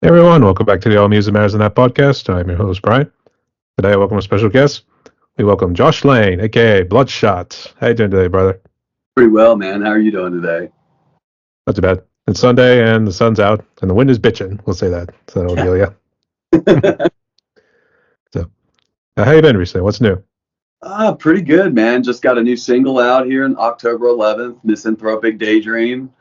Hey everyone, welcome back to the All Music Matters in That podcast. I'm your host, Brian. Today I welcome a special guest. We welcome Josh Layne, aka Bloodshot. How you doing today, brother? Pretty well, man. How are you doing today? Not too bad. It's Sunday and the sun's out and the wind is bitching. We'll say that. So that'll deal ya. So, how you been recently? What's new? Pretty good, man. Just got a new single out here on October 11th, Misanthropic Daydream.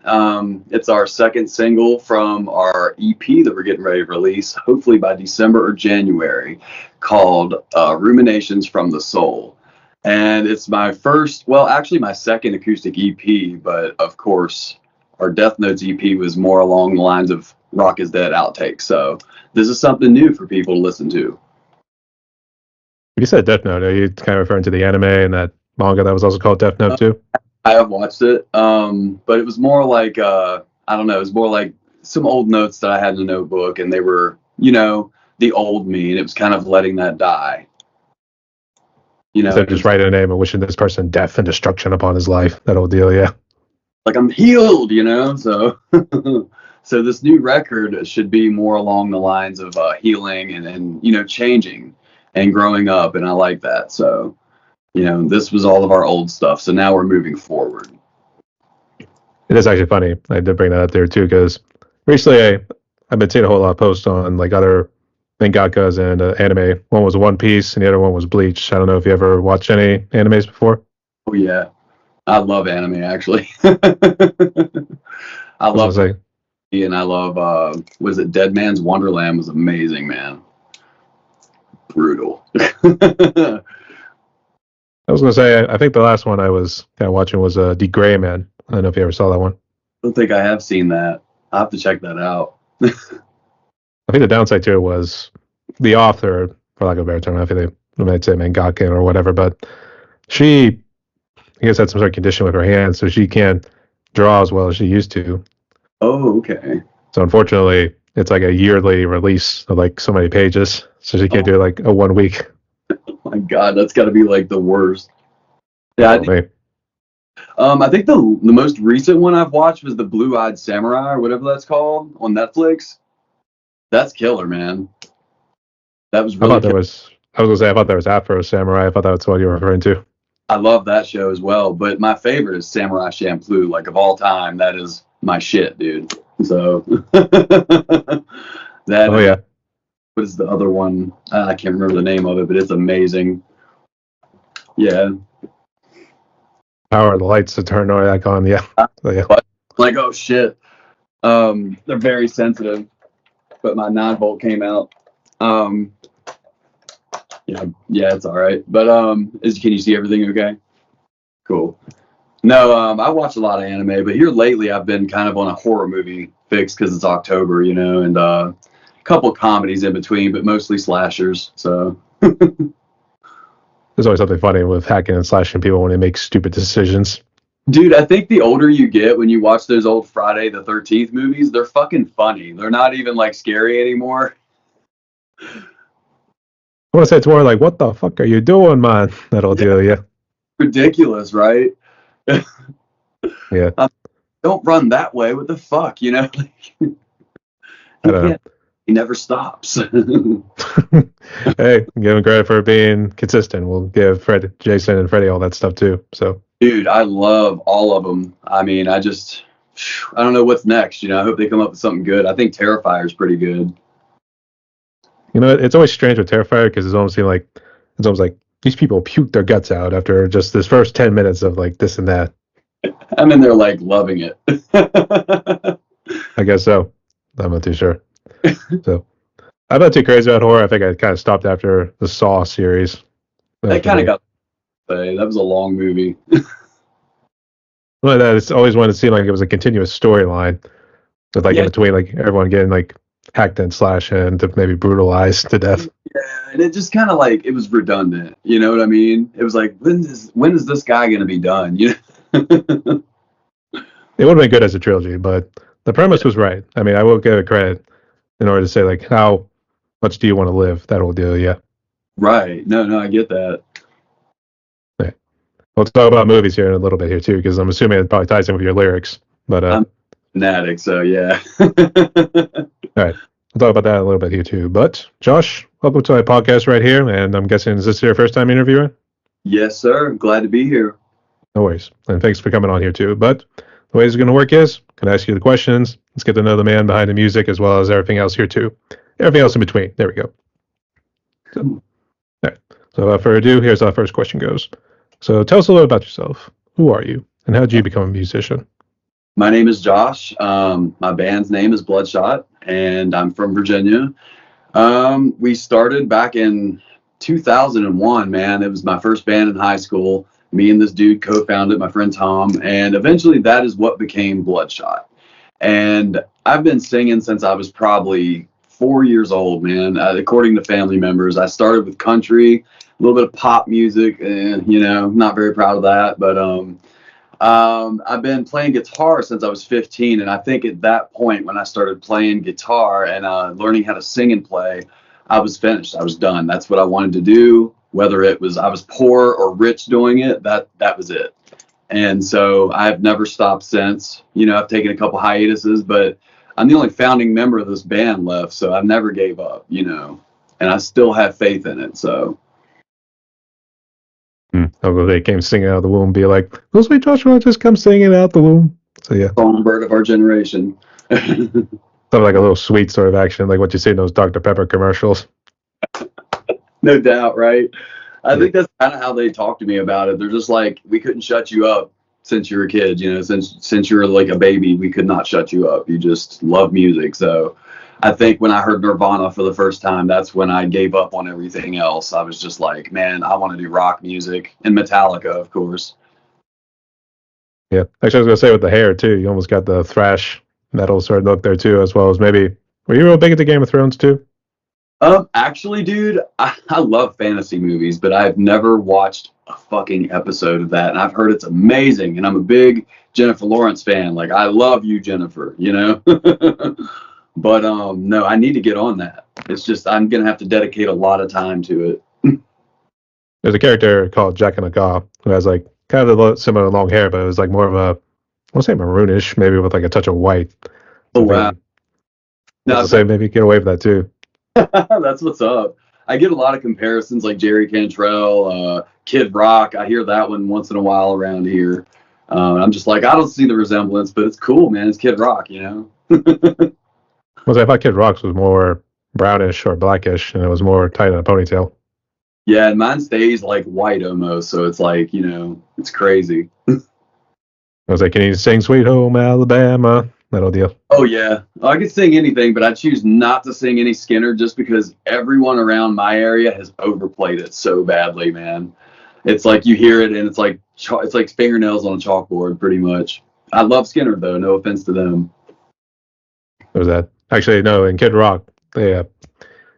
It's our second single from our EP that we're getting ready to release, hopefully by December or January, called Ruminations from the Soul. And it's my first, well, actually my second acoustic EP, but of course, our Death Notes EP was more along the lines of Rock is Dead outtakes. So this is something new for people to listen to. You said Death Note. Are you kind of referring to the anime and that manga that was also called Death Note too? I have watched it, but it was more like I don't know. It was more like some old notes that I had in a notebook, and they were, the old me, and it was kind of letting that die. Instead of just writing a name and wishing this person death and destruction upon his life. That old deal, yeah. Like I'm healed, So, so this new record should be more along the lines of healing and changing and growing up, and I like that. So, this was all of our old stuff. So now we're moving forward. It is actually funny. I did bring that up there too because recently I've been seeing a whole lot of posts on like other mangakas and anime. One was One Piece and the other one was Bleach. I don't know if you ever watched any animes before. Oh yeah, I love anime actually. I love it, and I love was it Dead Man's Wonderland was amazing, man. Brutal. I was gonna say I think the last one I was kind of watching was The Gray Man. I don't know if you ever saw that one. I don't think I have seen that. I'll have to check that out. I think the downside to it was the author, for lack of a better term, I think they might say mangaka or whatever, but she, I guess, had some sort of condition with her hands, so she can't draw as well as she used to. Oh, okay. So unfortunately, it's like a yearly release of like so many pages, so she can't do like a 1 week. Oh my God, that's got to be like the worst. Yeah, I think the most recent one I've watched was the Blue-Eyed Samurai or whatever that's called on Netflix. That's killer, man. That was really. I was gonna say I thought that was Afro Samurai. I thought that's what you were referring to. I love that show as well, but my favorite is Samurai Champloo. Like of all time, that is my shit, dude. So that. Oh yeah. What is the other one? I can't remember the name of it, but it's amazing. Yeah. Power of the lights to turn back on. Yeah. So, yeah. Like, oh shit. They're very sensitive, but my 9-volt came out. Yeah, it's all right. But can you see everything okay? Cool. No, I watch a lot of anime, but here lately I've been kind of on a horror movie fix because it's October, and a couple comedies in between, but mostly slashers. So there's always something funny with hacking and slashing people when they make stupid decisions. Dude, I think the older you get when you watch those old Friday the 13th movies, they're fucking funny. They're not even like scary anymore. I want to say it's more like, what the fuck are you doing, man? That'll deal, yeah. Ridiculous, right? Yeah. Don't run that way. What the fuck, I don't know. He never stops. Hey, give him credit for being consistent. We'll give Jason and Freddie all that stuff too. So, dude, I love all of them. I mean, I don't know what's next. I hope they come up with something good. I think Terrifier's pretty good. It's always strange with Terrifier because it's almost like these people puke their guts out after just this first 10 minutes of like this and that. I'm in there like loving it. I guess so. I'm not too sure. So I'm not too crazy about horror. I think I kind of stopped after the Saw series. That kind of got. That was a long movie. Well, it's always wanted to seem like it was a continuous storyline, with like in between like everyone getting like hacked and slashed and to maybe brutalized to death. Yeah, and it just kind of like it was redundant. You know what I mean? It was like when is this guy gonna be done? It would have been good as a trilogy, but the premise was right. I mean, I will give it credit in order to say like how much do you want to live? That whole deal, yeah. Right. No, I get that. Yeah. We'll talk about movies here in a little bit here too, because I'm assuming it probably ties in with your lyrics. But I'm fanatic, so yeah. All right. we'll talk about that a little bit here too. But Josh, welcome to my podcast right here, and I'm guessing is this your first time interviewing? Yes, sir. Glad to be here. No worries, and thanks for coming on here too. But the way it's going to work is, I'm going to ask you the questions. Let's get to know the man behind the music as well as everything else here too. Everything else in between. There we go. So, all right. So without further ado, here's how the first question goes. So tell us a little about yourself. Who are you, and how did you become a musician? My name is Josh. My band's name is Bloodshot, and I'm from Virginia. We started back in 2001, man. It was my first band in high school. Me and this dude co-founded, my friend Tom, and eventually that is what became Bloodshot. And I've been singing since I was probably 4 years old, man. According to family members, I started with country, a little bit of pop music, and not very proud of that, but I've been playing guitar since I was 15, and I think at that point when I started playing guitar and learning how to sing and play, I was finished. I was done. That's what I wanted to do. Whether it was I was poor or rich doing it, that was it. And so I've never stopped since. I've taken a couple hiatuses, but I'm the only founding member of this band left, so I've never gave up. And I still have faith in it. So. Although they came singing out of the womb, be like, "Who's my Joshua? Just come singing out the womb." So yeah, Songbird of our generation. something like a little sweet sort of action, like what you see in those Dr. Pepper commercials. No doubt, right? I Yeah. think that's kind of how they talk to me about it. They're just like, we couldn't shut you up since you were a kid, since you were like a baby, we could not shut you up. You just love music. So I think when I heard Nirvana for the first time, that's when I gave up on everything else. I was just like, man, I want to do rock music, and Metallica, of course. Yeah, actually, I was gonna say with the hair too. You almost got the thrash metal sort of look there too, as well as maybe. Were you real big into Game of Thrones too? Actually, dude, I love fantasy movies, but I've never watched a fucking episode of that. And I've heard it's amazing. And I'm a big Jennifer Lawrence fan. Like, I love you, Jennifer, But no, I need to get on that. It's just I'm gonna have to dedicate a lot of time to it. There's a character called Jack and Agaw who has like kind of the similar long hair, but it was like more of a, I won't say maroonish, maybe with like a touch of white. Oh So wow. I'll No, say maybe get away with that too. that's what's up. I get a lot of comparisons like Jerry Cantrell, Kid Rock. I hear that one once in a while around here. And I'm just like, I don't see the resemblance, but it's cool, man. It's Kid Rock. Was I thought Kid Rock's was more brownish or blackish, and it was more tight in a ponytail. Yeah, and mine stays like white almost, so it's like, it's crazy. I was like, can you sing "Sweet Home Alabama"? That old deal. Oh yeah, I could sing anything, but I choose not to sing any Skinner just because everyone around my area has overplayed it so badly, man. It's like you hear it and it's like fingernails on a chalkboard, pretty much. I love Skinner though, no offense to them. There was that. Actually, no, in Kid Rock, it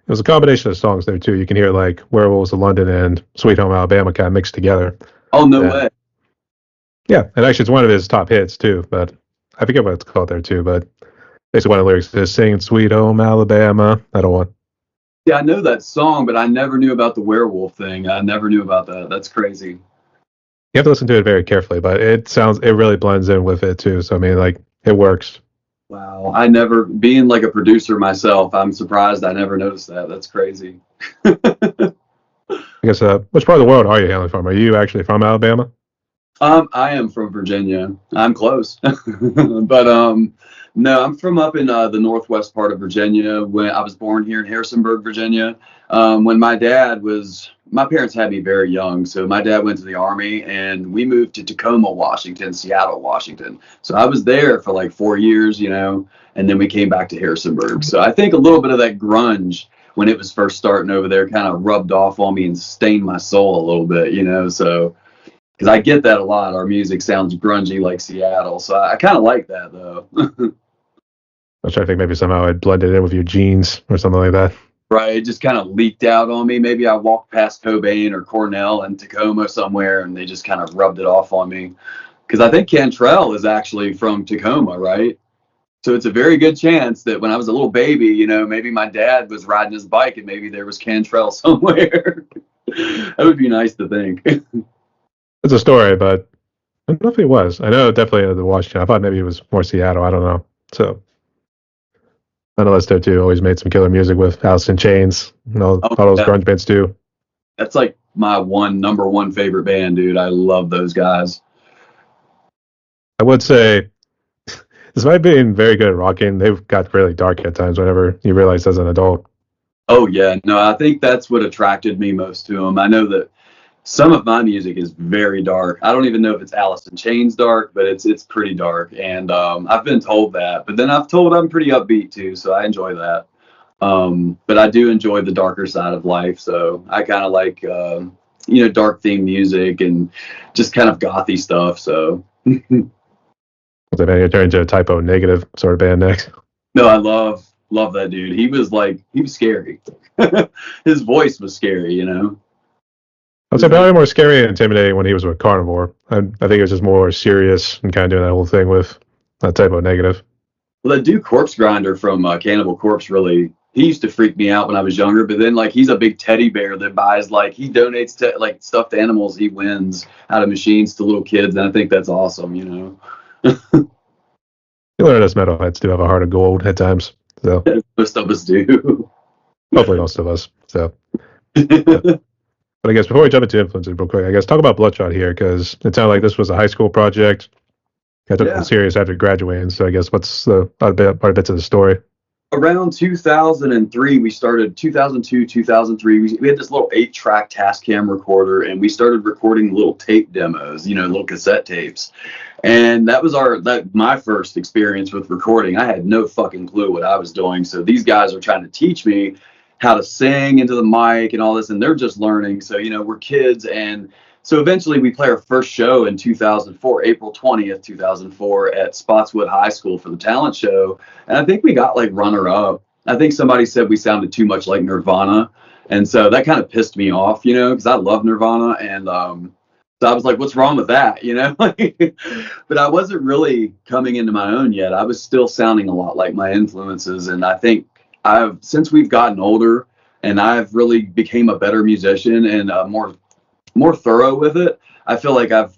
was a combination of songs there too. You can hear like "Werewolves of London" and "Sweet Home Alabama" kind of mixed together. Oh no And, way. yeah, and actually, it's one of his top hits too. But I forget what it's called there too. But basically, one of the lyrics is "Singing Sweet Home Alabama." That one. Yeah, I know that song, but I never knew about the werewolf thing. I never knew about that. That's crazy. You have to listen to it very carefully, but it really blends in with it too. So I mean, like it works. Wow. I never, being like a producer myself, I'm surprised I never noticed that. That's crazy. I guess. Which part of the world are you hailing from? Are you actually from Alabama? I am from Virginia. I'm close, but no, I'm from up in the northwest part of Virginia. When I was born here in Harrisonburg, Virginia. When my parents had me very young, so my dad went to the army, and we moved to Tacoma, Washington, Seattle, Washington. So I was there for like 4 years, and then we came back to Harrisonburg. So I think a little bit of that grunge when it was first starting over there kind of rubbed off on me and stained my soul a little bit. So. Because I get that a lot. Our music sounds grungy like Seattle. So I kind of like that, though. I was trying to think maybe somehow I'd blend it in with your jeans or something like that. Right. It just kind of leaked out on me. Maybe I walked past Cobain or Cornell in Tacoma somewhere and they just kind of rubbed it off on me. Because I think Cantrell is actually from Tacoma, right? So it's a very good chance that when I was a little baby, maybe my dad was riding his bike and maybe there was Cantrell somewhere. That would be nice to think. It's a story, but I don't know if it was. I know definitely the Washington. I thought maybe it was more Seattle. I don't know. So Nonetheless, there too always made some killer music with Alice in Chains and Oh, all those yeah. grunge bands too. That's like my number one favorite band, dude. I love those guys. I would say, despite being very good at rocking, they've got really dark at times. Whenever you realize as an adult, Oh yeah, no, I think that's what attracted me most to them. I know that some of my music is very dark. I don't even know if it's Alice in Chains dark, but it's pretty dark, and I've been told that. But then I've told I'm pretty upbeat too, so I enjoy that. But I do enjoy the darker side of life, so I kind of like dark theme music and just kind of gothy stuff. So so then you turn into a typo negative sort of band next. no, I love that dude. He was scary. His voice was scary, you know. I'd say probably more scary and intimidating when he was with Carnivore. I think it was just more serious and kind of doing that whole thing with that typo negative. Well, that dude Corpse Grinder from Cannibal Corpse really, he used to freak me out when I was younger. But then like he's a big teddy bear that buys like he donates to like stuffed animals he wins out of machines to little kids, and I think that's awesome. You know, You learn us metalheads do have a heart of gold at times. So most of us do. hopefully most of us. So, but I guess before we jump into influences real quick, I guess talk about Bloodshot here because it sounded like this was a high school project. I took Yeah. it serious after graduating. So I guess what's the part bits of the story? Around 2003, we started 2002, 2003. We had this little 8-track Tascam recorder, and we started recording little tape demos, little cassette tapes. And that was my first experience with recording. I had no fucking clue what I was doing. So these guys are trying to teach me how to sing into the mic and all this, and they're just learning. So, we're kids. And so eventually we play our first show in 2004, April 20th, 2004 at Spotswood High School for the talent show. And I think we got like runner up. I think somebody said we sounded too much like Nirvana. And so that kind of pissed me off, because I love Nirvana. And so I was like, what's wrong with that? But I wasn't really coming into my own yet. I was still sounding a lot like my influences. And I think since we've gotten older and I've really became a better musician and more thorough with it, I feel like I've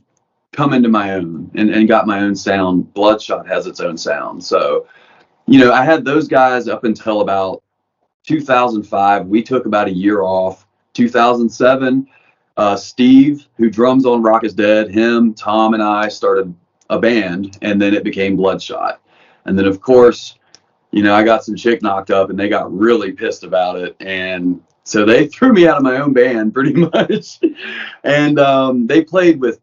come into my own and got my own sound. Bloodshot has its own sound. So, I had those guys up until about 2005. We took about a year off. 2007, Steve, who drums on Rock is Dead, him, Tom, and I started a band, and then it became Bloodshot. And then, of course, I got some chick knocked up, and they got really pissed about it. And so they threw me out of my own band pretty much. And they played with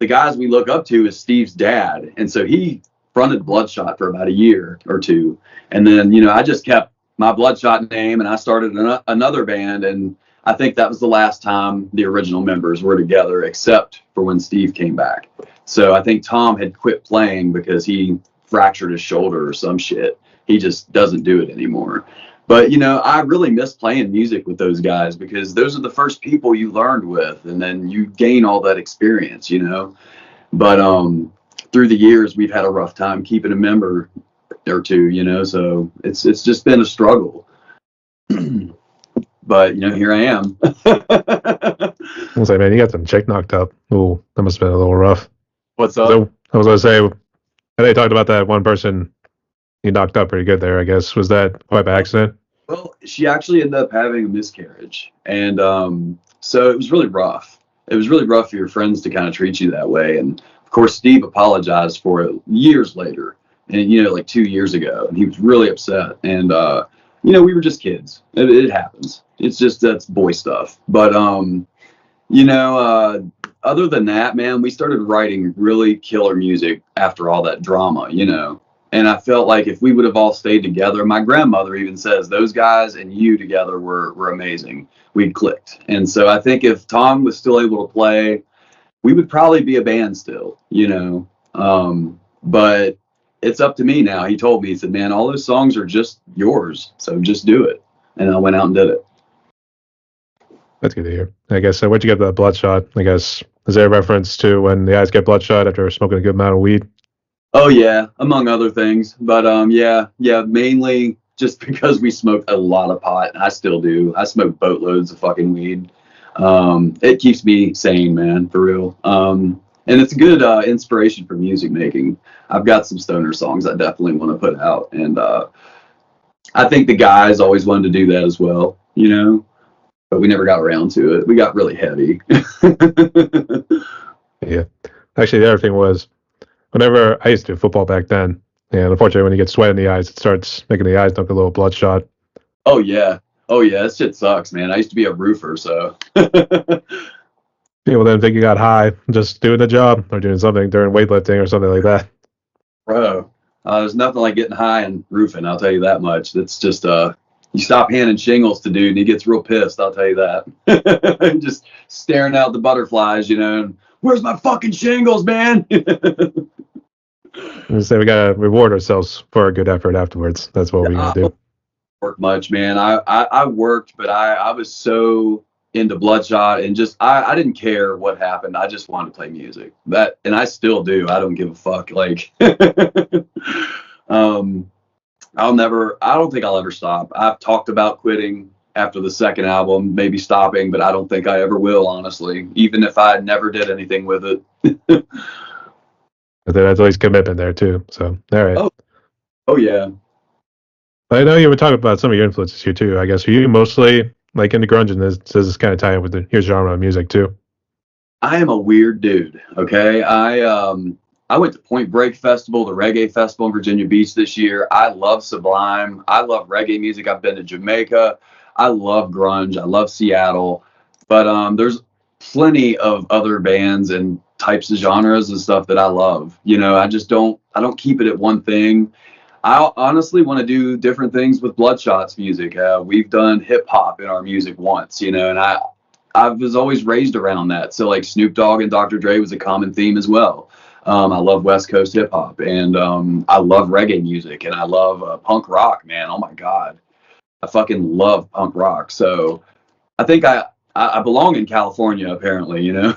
the guys we look up to as Steve's dad. And so he fronted Bloodshot for about a year or two. And then, I just kept my Bloodshot name and I started another band. And I think that was the last time the original members were together, except for when Steve came back. So I think Tom had quit playing because he fractured his shoulder or some shit. He just doesn't do it anymore. But, I really miss playing music with those guys because those are the first people you learned with, and then you gain all that experience, But through the years, we've had a rough time keeping a member or two, so it's just been a struggle. But, here I am. I was like, man, you got some chick knocked up. Ooh, that must have been a little rough. What's up? So I was going to say, and they talked about that one person you knocked up pretty good there, I guess. Was that quite by accident? Well, she actually ended up having a miscarriage. And so it was really rough. It was really rough for your friends to kind of treat you that way. And of course, Steve apologized for it years later, and like 2 years ago, and he was really upset. And we were just kids. It happens. It's just that's boy stuff. But other than that, man, we started writing really killer music after all that drama. And I felt like if we would have all stayed together, my grandmother even says those guys and you together were amazing. We clicked. And so I think if Tom was still able to play, we would probably be a band still, But it's up to me now. He told me, he said, man, all those songs are just yours. So just do it. And I went out and did it. That's good to hear. I guess, where'd you get the Bloodshot? I guess, is there a reference to when the guys get bloodshot after smoking a good amount of weed? Oh yeah, among other things. But yeah, mainly just because we smoked a lot of pot. I still do. I smoke boatloads of fucking weed. It keeps me sane, man, for real. And it's a good inspiration for music making. I've got some stoner songs I definitely want to put out, and I think the guys always wanted to do that as well, you know, but we never got around to it. We got really heavy. Yeah. Actually, the other thing was whenever I used to do football back then, and unfortunately, when you get sweat in the eyes, it starts making the eyes look a little bloodshot. Oh yeah. Oh yeah, that shit sucks, man. I used to be a roofer, so People then think you got high just doing a job or doing something during weightlifting or something like that. bro, there's nothing like getting high and roofing, I'll tell you that much. That's just you stop handing shingles to dude and he gets real pissed, I'll tell you that. Just staring out the butterflies, you know, and where's my fucking shingles, man? And say we gotta reward ourselves for a good effort afterwards. That's what we gotta I do. don't work much, man. I worked, but I was so into Bloodshot and just I didn't care what happened. I just wanted to play music. That and I still do. I don't give a fuck. Like um I don't think I'll ever stop. I've talked about quitting after the second album, maybe stopping, but I don't think I ever will, honestly, even if I never did anything with it. But then that's always commitment there too. So all right. Oh, oh yeah. I know you were talking about some of your influences here too. I guess are you mostly like into grunge, and this does this kind of tie in with your genre of music too? I am a weird dude. Okay. I went to Point Break Festival, the reggae festival in Virginia Beach this year. I love Sublime. I love reggae music. I've been to Jamaica. I love grunge. I love Seattle. But there's plenty of other bands and types of genres and stuff that I love. You know, I don't keep it at one thing. I honestly want to do different things with Bloodshot's music. We've done hip hop in our music once, you know, and I was always raised around that. So like Snoop Dogg and Dr. Dre was a common theme as well. I love West Coast hip hop and I love reggae music and I love punk rock, man. Oh my God. I fucking love punk rock. So I think I belong in California apparently, you know.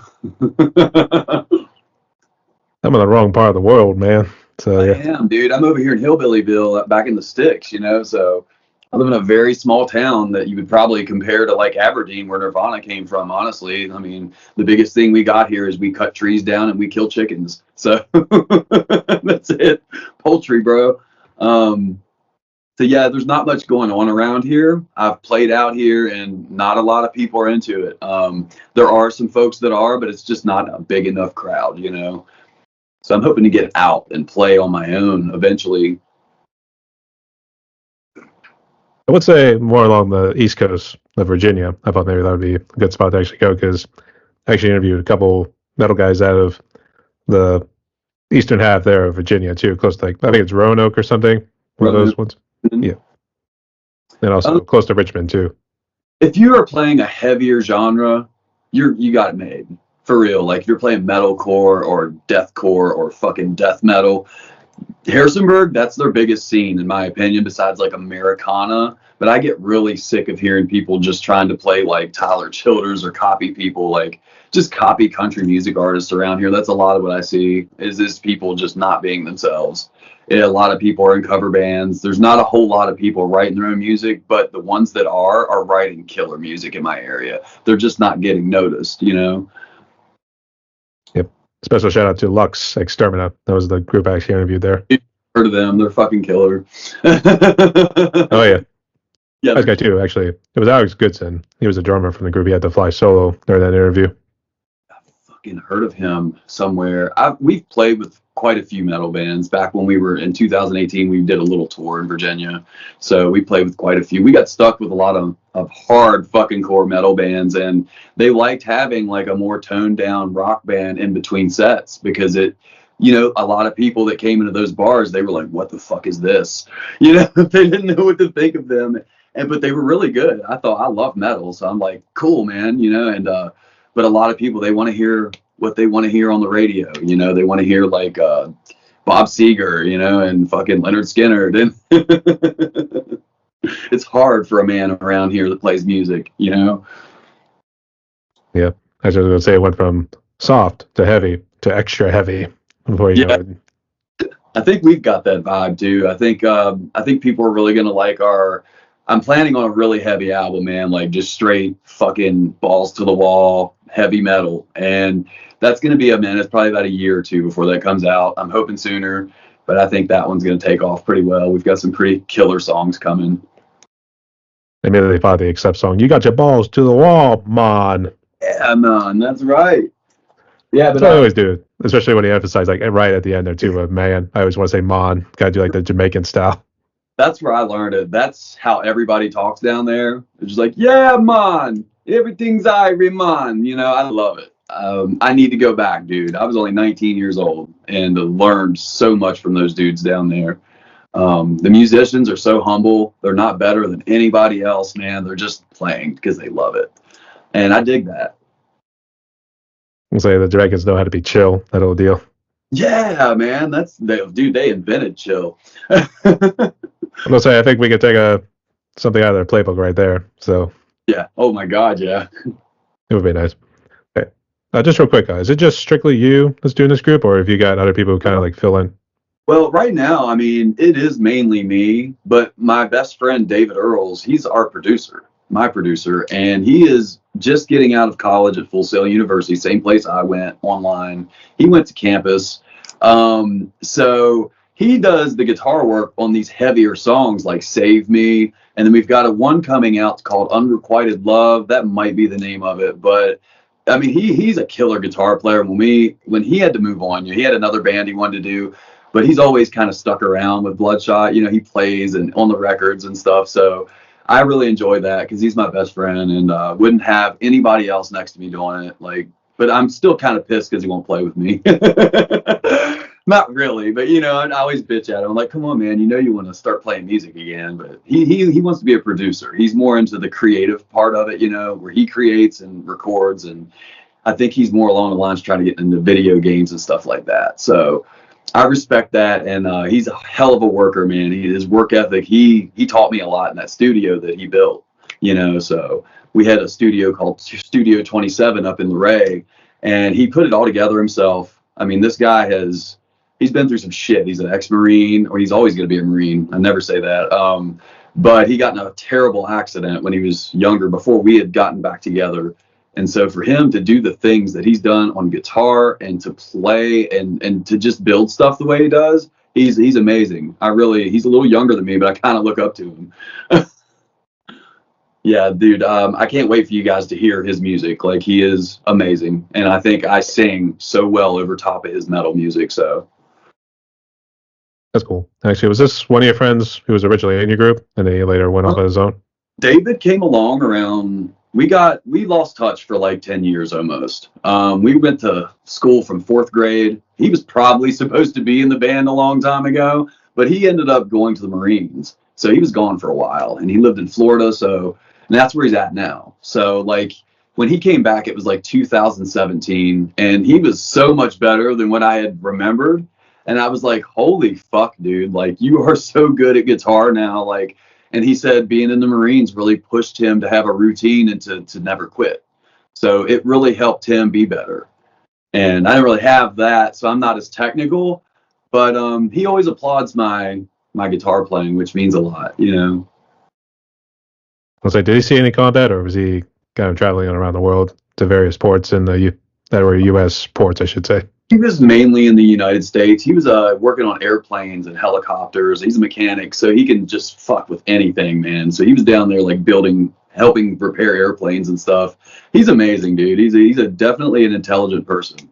I'm in the wrong part of the world, man. So I yeah. am, dude. I'm over here in Hillbillyville, back in the sticks, you know. So I live in a very small town that you would probably compare to like Aberdeen, where Nirvana came from. Honestly, I mean, the biggest thing we got here is we cut trees down and we kill chickens. So that's it, poultry, bro. Um, so yeah, there's not much going on around here. I've played out here, and not a lot of people are into it. There are some folks that are, but it's just not a big enough crowd, you know. So I'm hoping to get out and play on my own eventually. I would say more along the East Coast of Virginia. I thought maybe that would be a good spot to actually go because I actually interviewed a couple metal guys out of the eastern half there of Virginia too, close to like I think it's Roanoke or something. One of Ronan. those ones. Yeah, and also Um, close to Richmond too. if you are playing a heavier genre, you got it made for real. Like if you're playing metalcore or deathcore or fucking death metal, Harrisonburg, that's their biggest scene, in my opinion, besides like Americana. But I get really sick of hearing people just trying to play like Tyler Childers or copy people, like just copy country music artists around here. That's a lot of what I see is this people just not being themselves. Yeah, a lot of people are in cover bands. There's not a whole lot of people writing their own music, but the ones that are writing killer music in my area. They're just not getting noticed, you know? Yep. Special shout out to Lux Extermina. That was the group I actually interviewed there. Heard of them? They're fucking killer. Oh yeah, Yeah, nice guy too. Actually, it was Alex Goodson. He was a drummer from the group. He had to fly solo during that interview. fucking heard of him somewhere. We've played with quite a few metal bands. Back when we were in 2018, we did a little tour in Virginia. So we played with quite a few. We got stuck with a lot of hard fucking core metal bands, and they liked having like a more toned down rock band in between sets because it, you know, a lot of people that came into those bars, they were like, what the fuck is this? You know, they didn't know what to think of them. And but they were really good. I thought I love metal, so I'm like, cool, man, you know, and but a lot of people they want to hear what they want to hear on the radio. You know, they want to hear like Bob Seger, you know, and fucking Leonard Skinner. And it's hard for a man around here that plays music, you know. Yeah, I was going to say it went from soft to heavy to extra heavy before you know Yeah, it. I think we've got that vibe too. I think people are really gonna like our. I'm planning on a really heavy album, man. Like just straight fucking balls to the wall, heavy metal, and that's gonna be a man. It's probably about a year or two before that comes out. I'm hoping sooner. but I think that one's going to take off pretty well. We've got some pretty killer songs coming. They immediately followed the Accept song. You got your balls to the wall, man. Yeah, man, that's right. Yeah, That's but what I always do, especially when you emphasize like right at the end there too. Man, I always want to say "mon." Gotta do like the Jamaican style. that's where I learned it. That's how everybody talks down there. It's just like, yeah, man, everything's Irie, man. You know, I love it. I need to go back, dude. I was only 19 years old and learned so much from those dudes down there. The musicians are so humble. They're not better than anybody else, man. They're just playing because they love it. And I dig that. And say the Jamaicans know how to be chill. That whole deal. Yeah, man. Dude, they invented chill. I'm gonna say I think we could take something out of their playbook right there. So Yeah. Oh my God, yeah. it would be nice. Okay. Just real quick, guys. Is it just strictly you that's doing this group, or have you got other people who kind of like fill in? Well, right now, I mean, it is mainly me, but my best friend David Earls, he's our producer, my producer, and he is just getting out of college at Full Sail University, same place I went online. He went to campus. So he does the guitar work on these heavier songs like Save Me. And then we've got a one coming out called Unrequited Love. That might be the name of it, but I mean, he's a killer guitar player. When he had to move on, he had another band he wanted to do, but he's always kind of stuck around with Bloodshot. You know, he plays and on the records and stuff. So I really enjoy that because he's my best friend and wouldn't have anybody else next to me doing it. Like, but I'm still kind of pissed because he won't play with me. Not really, but you know, I always bitch at him. I'm like, come on, man, you know you want to start playing music again, but he wants to be a producer. He's more into the creative part of it, you know, where he creates and records, and I think he's more along the lines trying to get into video games and stuff like that. So I respect that, and he's a hell of a worker, man. His work ethic, he taught me a lot in that studio that he built, you know. So we had a studio called Studio 27 up in Luray, and he put it all together himself. I mean, this guy he's been through some shit. He's an ex-Marine, or he's always going to be a Marine. I never say that. But he got in a terrible accident when he was younger, before we had gotten back together. And so for him to do the things that he's done on guitar and to play and to just build stuff the way he does, he's amazing. He's a little younger than me, but I kind of look up to him. Yeah, dude, I can't wait for you guys to hear his music. Like, he is amazing. And I think I sing so well over top of his metal music. So That's cool. Actually, was this one of your friends who was originally in your group and then he later went off on his own? David came along around, we lost touch for like 10 years almost. We went to school from 4th grade. He was probably supposed to be in the band a long time ago, but he ended up going to the Marines. So he was gone for a while, and he lived in Florida. So and that's where he's at now. So like when he came back, it was like 2017, and he was so much better than what I had remembered. And I was like, holy fuck, dude, like you are so good at guitar now. Like, and he said being in the Marines really pushed him to have a routine and to never quit. So it really helped him be better. And I didn't really have that, so I'm not as technical, but he always applauds my guitar playing, which means a lot, you know. I was like, did he see any combat, or was he kind of traveling around the world to various ports in that were U.S. ports, I should say? He was mainly in the United States. He was working on airplanes and helicopters. He's a mechanic, so he can just fuck with anything, man. So he was down there like helping repair airplanes and stuff. He's amazing, dude. He's definitely an intelligent person.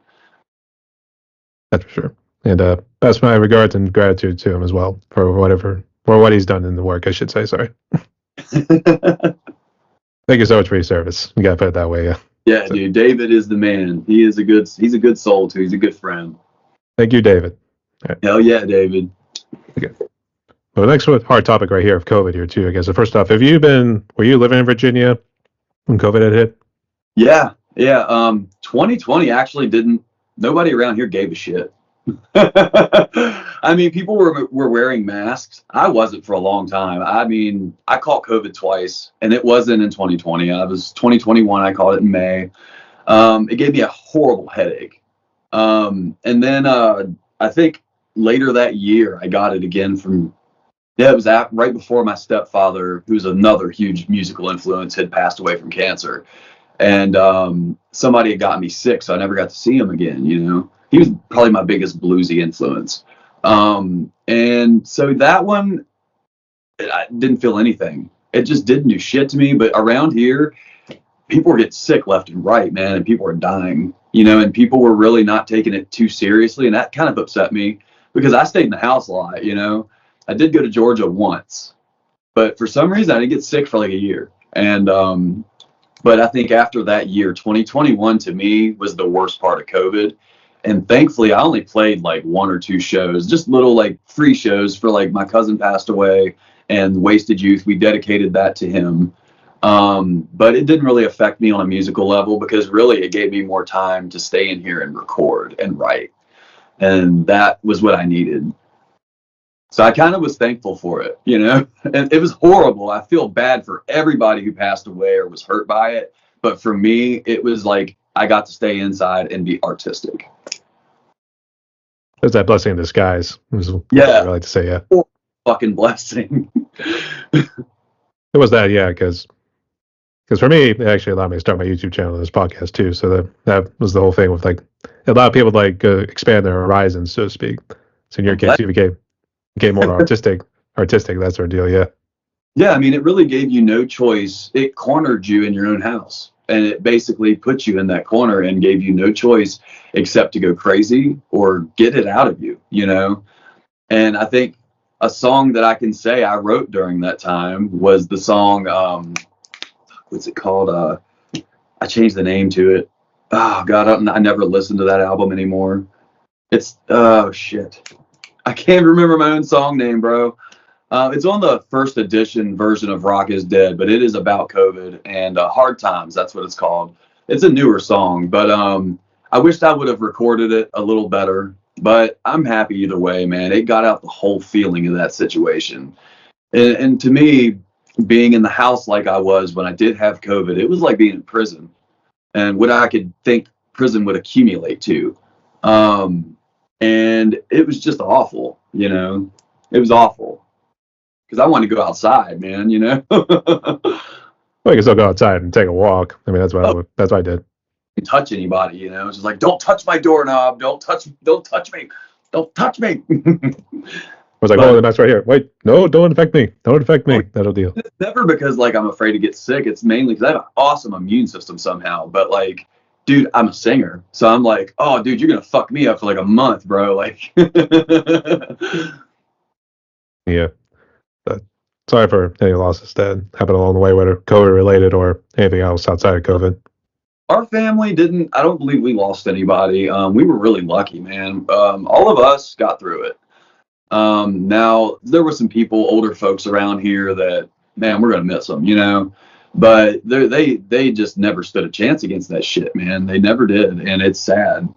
That's for sure. And best my regards and gratitude to him as well for what he's done in the work, I should say. Sorry. Thank you so much for your service. You gotta put it that way, yeah. Yeah, dude. David is the man. He's a good soul too. He's a good friend. Thank you, David. Right. Hell yeah, David. Okay. Well, the next hard topic right here of COVID here too, I guess. So first off, were you living in Virginia when COVID had hit? Yeah. 2020 actually nobody around here gave a shit. I mean, people were wearing masks. I wasn't for a long time. I mean, I caught COVID twice, and it wasn't in 2020. I was 2021. I caught it in May. It gave me a horrible headache. And then I think later that year, I got it again it was right before my stepfather, who's another huge musical influence, had passed away from cancer. And somebody had got me sick, so I never got to see him again, you know. He was probably my biggest bluesy influence. And so that one, I didn't feel anything. It just didn't do shit to me. But around here, people were getting sick left and right, man, and people were dying, and people were really not taking it too seriously. And that kind of upset me because I stayed in the house a lot. I did go to Georgia once, but for some reason I didn't get sick for like a year. And, but I think after that year, 2021 to me was the worst part of COVID. And thankfully, I only played like one or two shows, just little like free shows for like my cousin passed away and Wasted Youth. We dedicated that to him. But it didn't really affect me on a musical level because really it gave me more time to stay in here and record and write. And that was what I needed. So I kind of was thankful for it. And it was horrible. I feel bad for everybody who passed away or was hurt by it. But for me, it was like I got to stay inside and be artistic. There's that blessing in disguise. Yeah. I like to say, yeah. Fucking blessing. It was that, yeah, because for me, it actually allowed me to start my YouTube channel and this podcast too. So that was the whole thing with like, it allowed people to like expand their horizons, so to speak. So in your case, you became more artistic, that sort of deal, yeah. Yeah, I mean, it really gave you no choice. It cornered you in your own house. And it basically put you in that corner and gave you no choice except to go crazy or get it out of you. And I think a song that I can say I wrote during that time was the song, what's it called? I changed the name to it. Oh, God, I never listened to that album anymore. Oh, shit. I can't remember my own song name, bro. It's on the first edition version of Rock is Dead, but it is about COVID and Hard Times. That's what it's called. It's a newer song, but I wished I would have recorded it a little better. But I'm happy either way, man. It got out the whole feeling of that situation. And to me, being in the house like I was when I did have COVID, it was like being in prison. And what I could think prison would accumulate to. And it was just awful, It was awful. Because I wanted to go outside, man, Well, you can still go outside and take a walk. I mean, that's what I did. Touch anybody, It's just like, don't touch my doorknob. Don't touch me. Don't touch me. I was like, oh, that's right here. Wait, no, don't infect me. Don't infect me. That'll deal. It's never because like I'm afraid to get sick. It's mainly because I have an awesome immune system somehow. But like, dude, I'm a singer. So I'm like, oh, dude, you're going to fuck me up for like a month, bro. Like, yeah. Sorry for any losses that happened along the way, whether COVID related or anything else outside of COVID. Our family didn't, I don't believe we lost anybody. We were really lucky, man. All of us got through it. Now, there were some people, older folks around here that, man, we're going to miss them, But they just never stood a chance against that shit, man. They never did. And it's sad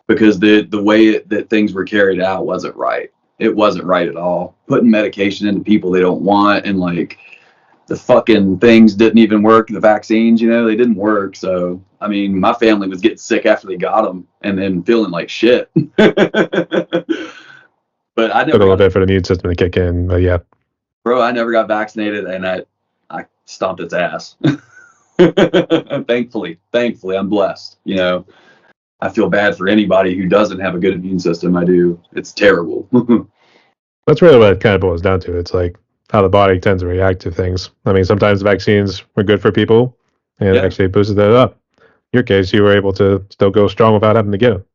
because the way that things were carried out wasn't right. It wasn't right at all. Putting medication into people they don't want and like the fucking things didn't even work. The vaccines, they didn't work. So, I mean, my family was getting sick after they got them and then feeling like shit. But I never took a little bit for the immune system to kick in, but yeah. Bro, I never got vaccinated and I stomped its ass. Thankfully, I'm blessed. I feel bad for anybody who doesn't have a good immune system. I do. It's terrible. That's really what it kind of boils down to. It's like how the body tends to react to things. I mean, sometimes vaccines were good for people and it actually boosted that up. In your case, you were able to still go strong without having to get them.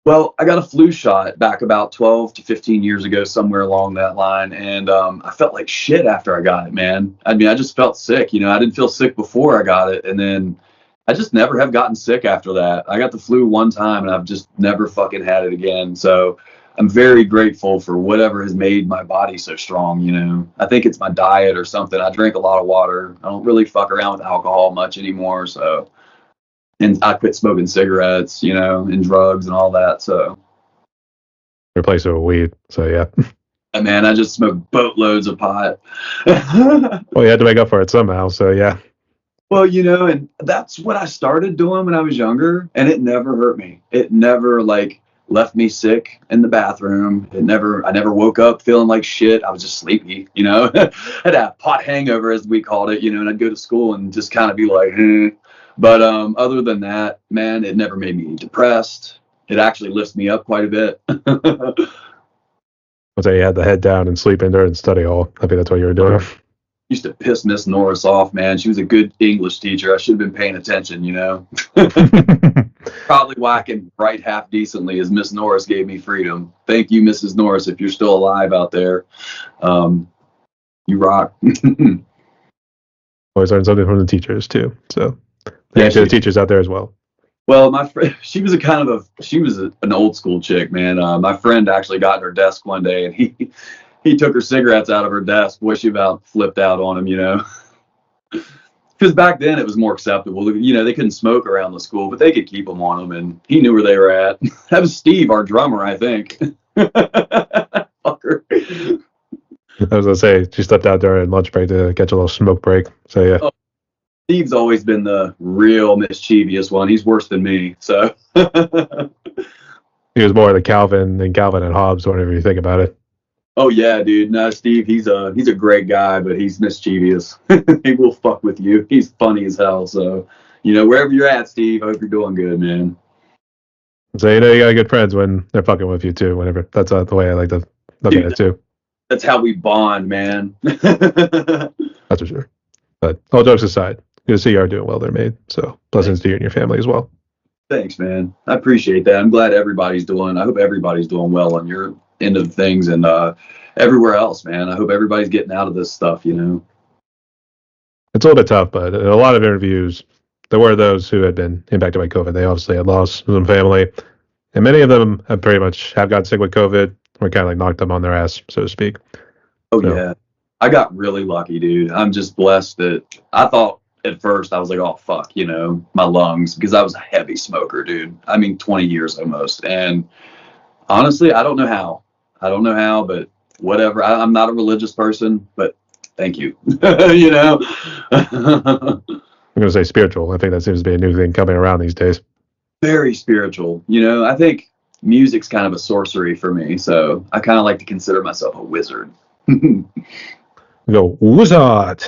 Well, I got a flu shot back about 12 to 15 years ago, somewhere along that line. And I felt like shit after I got it, man. I mean, I just felt sick. I didn't feel sick before I got it. And then I just never have gotten sick after that. I got the flu one time and I've just never fucking had it again. So I'm very grateful for whatever has made my body so strong. I think it's my diet or something. I drink a lot of water. I don't really fuck around with alcohol much anymore. So. And I quit smoking cigarettes, and drugs and all that. So replace it with weed. So yeah. And man, I just smoked boatloads of pot. Well, you had to make up for it somehow. So yeah. Well, and that's what I started doing when I was younger, and it never hurt me. It never like left me sick in the bathroom. I never woke up feeling like shit. I was just sleepy, I had a pot hangover, as we called it, and I'd go to school and just kind of be like, But other than that, man, it never made me depressed. It actually lifts me up quite a bit. Once I had the head down and sleep in during study hall. I think that's what you were doing. Used to piss Miss Norris off, man. She was a good English teacher. I should have been paying attention, you know. Probably why I can write half decently is Miss Norris gave me freedom. Thank you, Mrs. Norris, if you're still alive out there. You rock. Always learn something from the teachers too. So Yeah, thanks to the teachers out there as well. Well, my friend, she was an old school chick, man. My friend actually got in her desk one day, and he took her cigarettes out of her desk. Boy, she about flipped out on him, you know. Because back then it was more acceptable. You know, they couldn't smoke around the school, but they could keep them on them, and he knew where they were at. That was Steve, our drummer, I think. Fucker. I was gonna say she stepped out during lunch break to catch a little smoke break. So yeah. Oh, Steve's always been the real mischievous one. He's worse than me. So He was more the Calvin and Hobbes, whenever you think about it. oh yeah, dude. No, Steve, he's a great guy, but he's mischievous. He will fuck with you. He's funny as hell. So, you know, wherever you're at, Steve, I hope you're doing good, man. So you know you got good friends when they're fucking with you too. Whenever that's the way I like to look Dude, at it too. That's how we bond, man. That's for sure. But all jokes aside, good to see you are doing well there, mate. So blessings to you and your family as well. Thanks, man. I appreciate that. I'm glad everybody's doing. I hope everybody's doing well on your end of things and everywhere else, man. I hope everybody's getting out of this stuff. You know. It's a little bit tough, but in a lot of interviews, there were those who had been impacted by COVID. They obviously had lost some family, and many of them have pretty much have gotten sick with COVID. Or kind of like knocked them on their ass, so to speak. Oh yeah, I got really lucky, dude. I'm just blessed that I thought at first I was like, oh fuck, you know, my lungs, because I was a heavy smoker, dude. I mean, 20 years almost, and honestly, I don't know how. But whatever. I'm not a religious person, but thank you. You know. I'm going to say spiritual. I think that seems to be a new thing coming around these days. Very spiritual. You know, I think music's kind of a sorcery for me, so I kind of like to consider myself a wizard. We go wizard.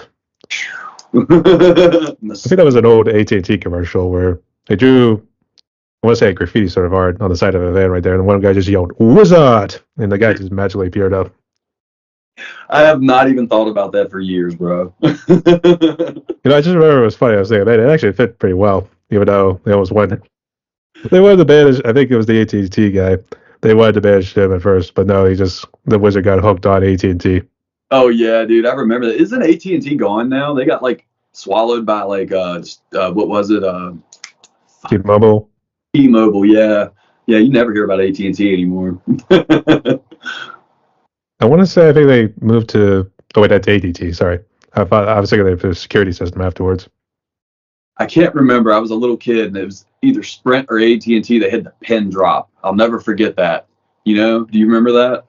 I think that was an old AT&T commercial where they drew, I want to say, graffiti sort of art on the side of a van right there, and one guy just yelled "Wizard," and the guy just magically appeared up. I have not even thought about that for years, bro. You know, I just remember it was funny. I was thinking, man, it actually fit pretty well, even though they almost went. They wanted to banish. I think it was the AT&T guy. They wanted to banish him at first, but no, the wizard got hooked on AT&T. Oh yeah, dude, I remember that. Isn't AT&T gone now? They got like swallowed by like what was it? T-Mobile. T-Mobile, yeah. Yeah, you never hear about AT&T anymore. I want to say I think they moved to. Oh wait, that's ADT. Sorry, I was thinking of the security system afterwards. I can't remember. I was a little kid, and it was either Sprint or AT&T. They had the pin drop. I'll never forget that. You know? Do you remember that?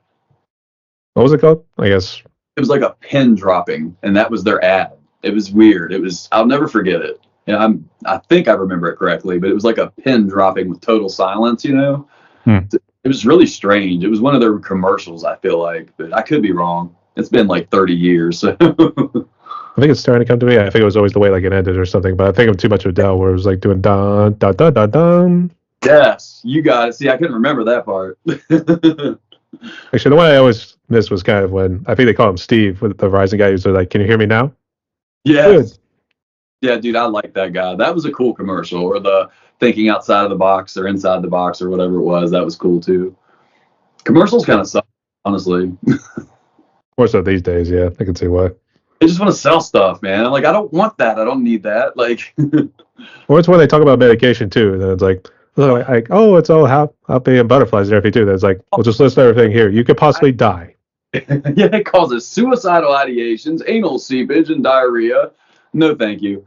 What was it called? I guess it was like a pin dropping, and that was their ad. It was weird. I'll never forget it. Yeah, I think I remember it correctly, but it was like a pin dropping with total silence, you know? It was really strange. It was one of their commercials, I feel like, but I could be wrong. It's been like 30 years. So. I think it's starting to come to me. I think it was always the way like it ended or something, but I think I'm too much of Adele where it was like doing dun dun dun dun dun. Yes, you got it. See, I couldn't remember that part. Actually, the one I always missed was kind of when I think they call him Steve, with the Verizon guy who's like, "Can you hear me now?" Yes. Good. Yeah, dude, I like that guy. That was a cool commercial. Or the thinking outside of the box or inside the box or whatever it was. That was cool too. Commercials kind of suck, honestly. More so these days, yeah. I can see why. They just want to sell stuff, man. I'm like, I don't want that. I don't need that. Like, or it's when they talk about medication too, and then it's like, oh, it's all happy and butterflies and everything too. Then it's like, we'll just list everything here. You could possibly die. Yeah, it causes suicidal ideations, anal seepage, and diarrhea. No, thank you.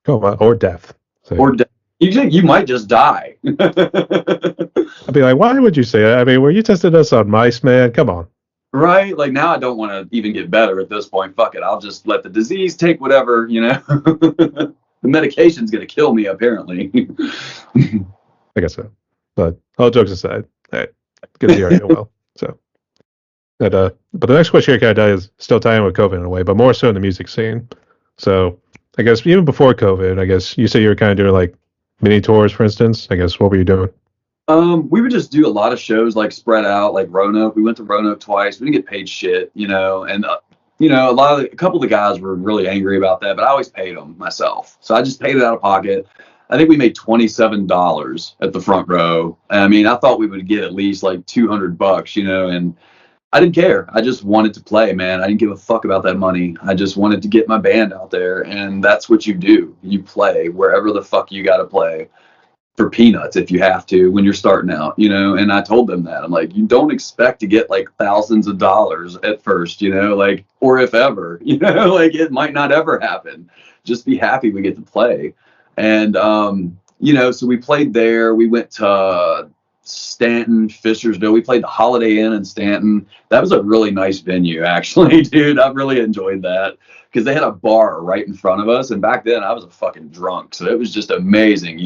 Or death. So, or death. You might just die. I'd be like, why would you say that? I mean, were you tested us on mice, man? Come on. Right? Like, now I don't want to even get better at this point. Fuck it. I'll just let the disease take whatever, you know. The medication's going to kill me, apparently. I guess so. But all jokes aside, hey, good to hear you well. So, but the next question here kind of is still tying with COVID in a way, but more so in the music scene. So, I guess even before COVID, I guess you say you were kind of doing like mini tours, for instance. I guess what were you doing? We would just do a lot of shows like spread out, like Roanoke. We went to Roanoke twice. We didn't get paid shit, and a couple of the guys were really angry about that, but I always paid them myself, so I just paid it out of pocket. I think we made $27 at the front row. I mean, I thought we would get at least like $200, and I didn't care. I just wanted to play, man. I didn't give a fuck about that money. I just wanted to get my band out there, and that's what you do. You play wherever the fuck you got to play for peanuts if you have to when you're starting out, and I told them that. I'm like, you don't expect to get like thousands of dollars at first, like, or if ever, like it might not ever happen. Just be happy we get to play. And so we played there. We went to Stanton, Fishersville. We played the Holiday Inn in Stanton. That was a really nice venue, actually, dude. I really enjoyed that because they had a bar right in front of us. And back then I was a fucking drunk. So it was just amazing.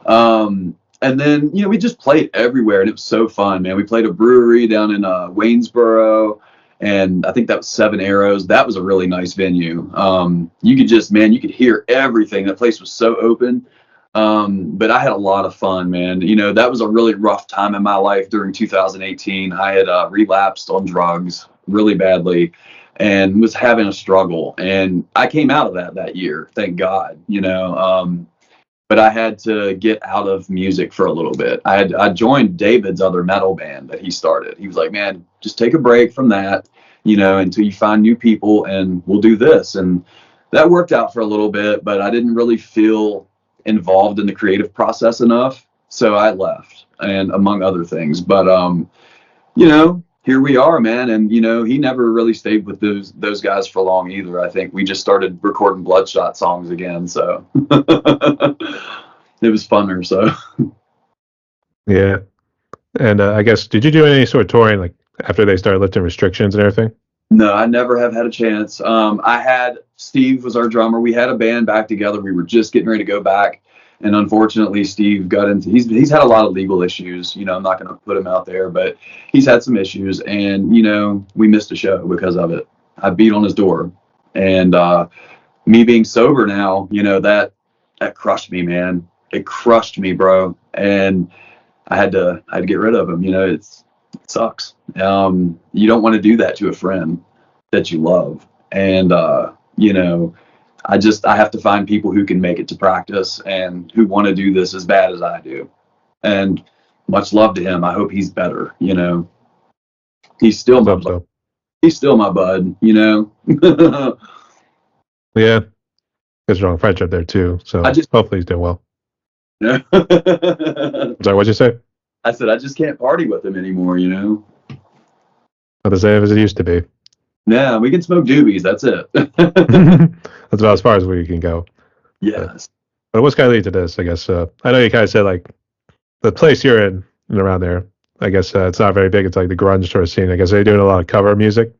And then, we just played everywhere and it was so fun, man. We played a brewery down in Waynesboro, and I think that was Seven Arrows. That was a really nice venue. You could hear everything. That place was so open. But I had a lot of fun, man. That was a really rough time in my life during 2018. I had relapsed on drugs really badly and was having a struggle. And I came out of that year, thank God, but I had to get out of music for a little bit. I joined David's other metal band that he started. He was like, man, just take a break from that, until you find new people, and we'll do this. And that worked out for a little bit, but I didn't really feel involved in the creative process enough. So I left, and among other things. But, here we are, man. And, he never really stayed with those guys for long either. I think we just started recording Bloodshot songs again. So it was funner. So Yeah. And I guess, did you do any sort of touring like after they started lifting restrictions and everything? no, I never have had a chance. Steve was our drummer. We had a band back together. We were just getting ready to go back. And unfortunately, Steve he's had a lot of legal issues. I'm not going to put him out there, but he's had some issues, and, we missed a show because of it. I beat on his door, and me being sober now, that crushed me, man. It crushed me, bro. And I had to get rid of him. It sucks. You don't want to do that to a friend that you love. And, I have to find people who can make it to practice and who want to do this as bad as I do. And much love to him. I hope he's better. He's still my bud. He's still my bud. Yeah, there's a strong friendship there too. So hopefully he's doing well. Yeah. Sorry, what'd you say? I said I just can't party with him anymore. Not the same as it used to be. Yeah, we can smoke doobies. That's it. That's about as far as we can go. Yes. But what's kind of lead to this? I guess I know you kind of said like the place you're in and around there. I guess it's not very big. It's like the grunge sort of scene. I guess they're doing a lot of cover music.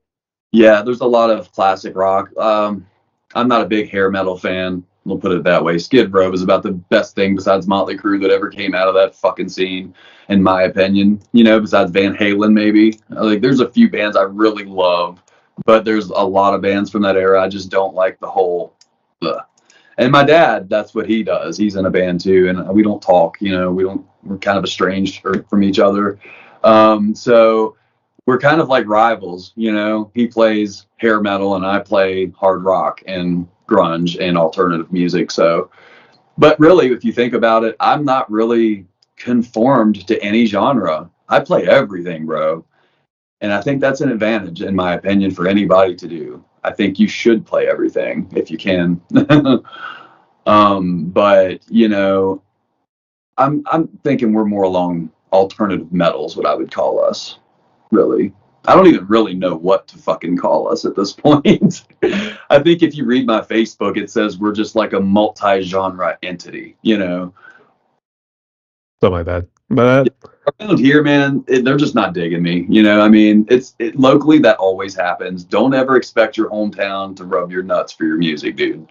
Yeah, there's a lot of classic rock. I'm not a big hair metal fan. We'll put it that way. Skid Row is about the best thing besides Motley Crue that ever came out of that fucking scene, in my opinion. Besides Van Halen, maybe. Like, there's a few bands I really love, but there's a lot of bands from that era I just don't like the whole. And my dad, that's what he does. He's in a band too, and we don't talk. We're kind of estranged from each other. So we're kind of like rivals. He plays hair metal and I play hard rock and grunge and alternative music. So, but really, if you think about it, I'm not really conformed to any genre. I play everything, bro. And I think that's an advantage, in my opinion, for anybody to do. I think you should play everything if you can. But I'm thinking we're more along alternative metals, what I would call us, really. I don't even really know what to fucking call us at this point. I think if you read my Facebook, it says we're just like a multi-genre entity, Something like that. But around here, man, they're just not digging me. Locally, that always happens. Don't ever expect your hometown to rub your nuts for your music, dude.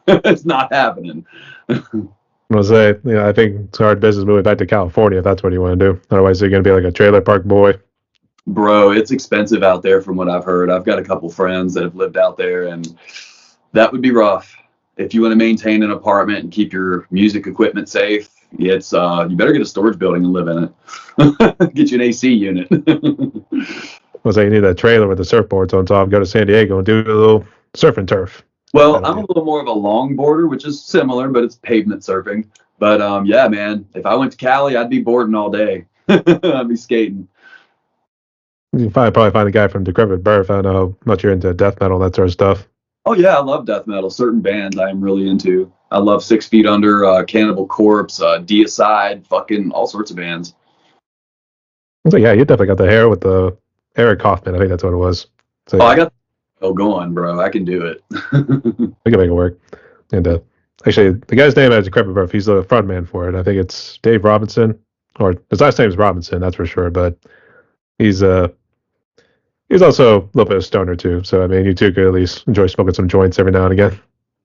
It's not happening. I'll say, I think it's hard business moving back to California if that's what you want to do. Otherwise, you're going to be like a trailer park boy. Bro, it's expensive out there from what I've heard. I've got a couple friends that have lived out there, and that would be rough. If you want to maintain an apartment and keep your music equipment safe, It's you better get a storage building and live in it. Get you an AC unit. Was like you need that trailer with the surfboards on top. Go to San Diego and do a little surf and turf. Well, That'll I'm be a it. little more of a longboarder, which is similar, but it's pavement surfing. But yeah, man, if I went to Cali, I'd be boarding all day. I'd be skating. You can probably find a guy from Decrepit Birth. I don't know how much you're into death metal, that sort of stuff. Oh yeah, I love death metal. Certain bands I am really into. I love 6 Feet Under, Cannibal Corpse, Deicide, fucking all sorts of bands. I was like, yeah, you definitely got the hair with the Eric Kaufman. I think that's what it was. So Oh, I yeah, got going, bro. I can do it. we can make it work. And actually, the guy's name at Decrepit Birth, he's the front man for it. I think it's Dave Robinson, or his last name is Robinson, that's for sure. But he's he's also a little bit of stoner too. So I mean, you two could at least enjoy smoking some joints every now and again.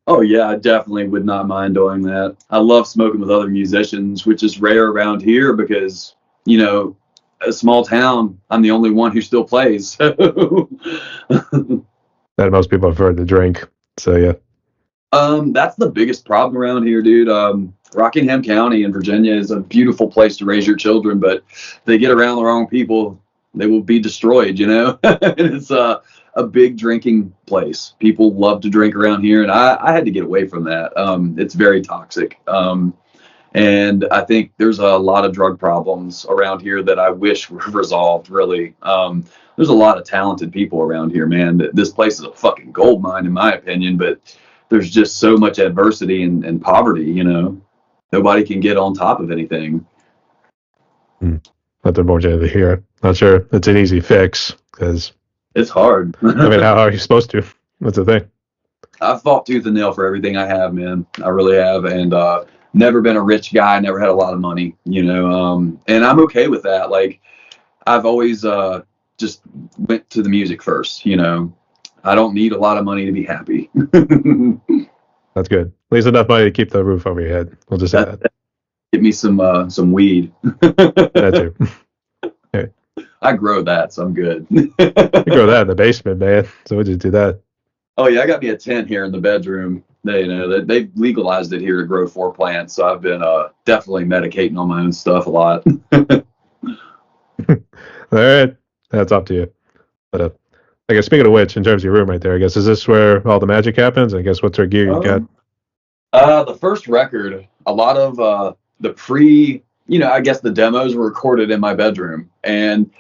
Oh yeah, I definitely would not mind doing that. I love smoking with other musicians, which is rare around here because, you know, a small town, I'm the only one who still plays. That most people prefer to drink. So yeah, That's the biggest problem around here, dude. Rockingham County in Virginia is a beautiful place to raise your children, but if they get around the wrong people, they will be destroyed, you know? And it's a big drinking place. People love to drink around here, and I had to get away from that. It's very toxic. And I think there's a lot of drug problems around here that I wish were resolved, really. There's a lot of talented people around here, man. This place is a fucking gold mine, in my opinion, but there's just so much adversity and poverty, you know. Nobody can get on top of anything. that's unfortunately here. Not sure it's an easy fix because It's hard. I mean, how are you supposed to? That's the thing. I've fought tooth and nail for everything I have, man. I really have. And never been a rich guy, never had a lot of money, you know. And I'm okay with that. Like, I've always just went to the music first, you know. I don't need a lot of money to be happy. That's good. At least enough money to keep the roof over your head. We'll just say that. Get me some weed. That too. Yeah. I grow that, so I'm good. You grow that in the basement, man. So we just do that. Oh yeah, I got me a tent here in the bedroom. They legalized it here to grow 4 plants, so I've been definitely medicating on my own stuff a lot. All right. That's up to you. But I guess speaking of which, in terms of your room right there, I guess is this where all the magic happens? I guess what's our gear you got? Um, the first record, a lot of I guess the demos were recorded in my bedroom, and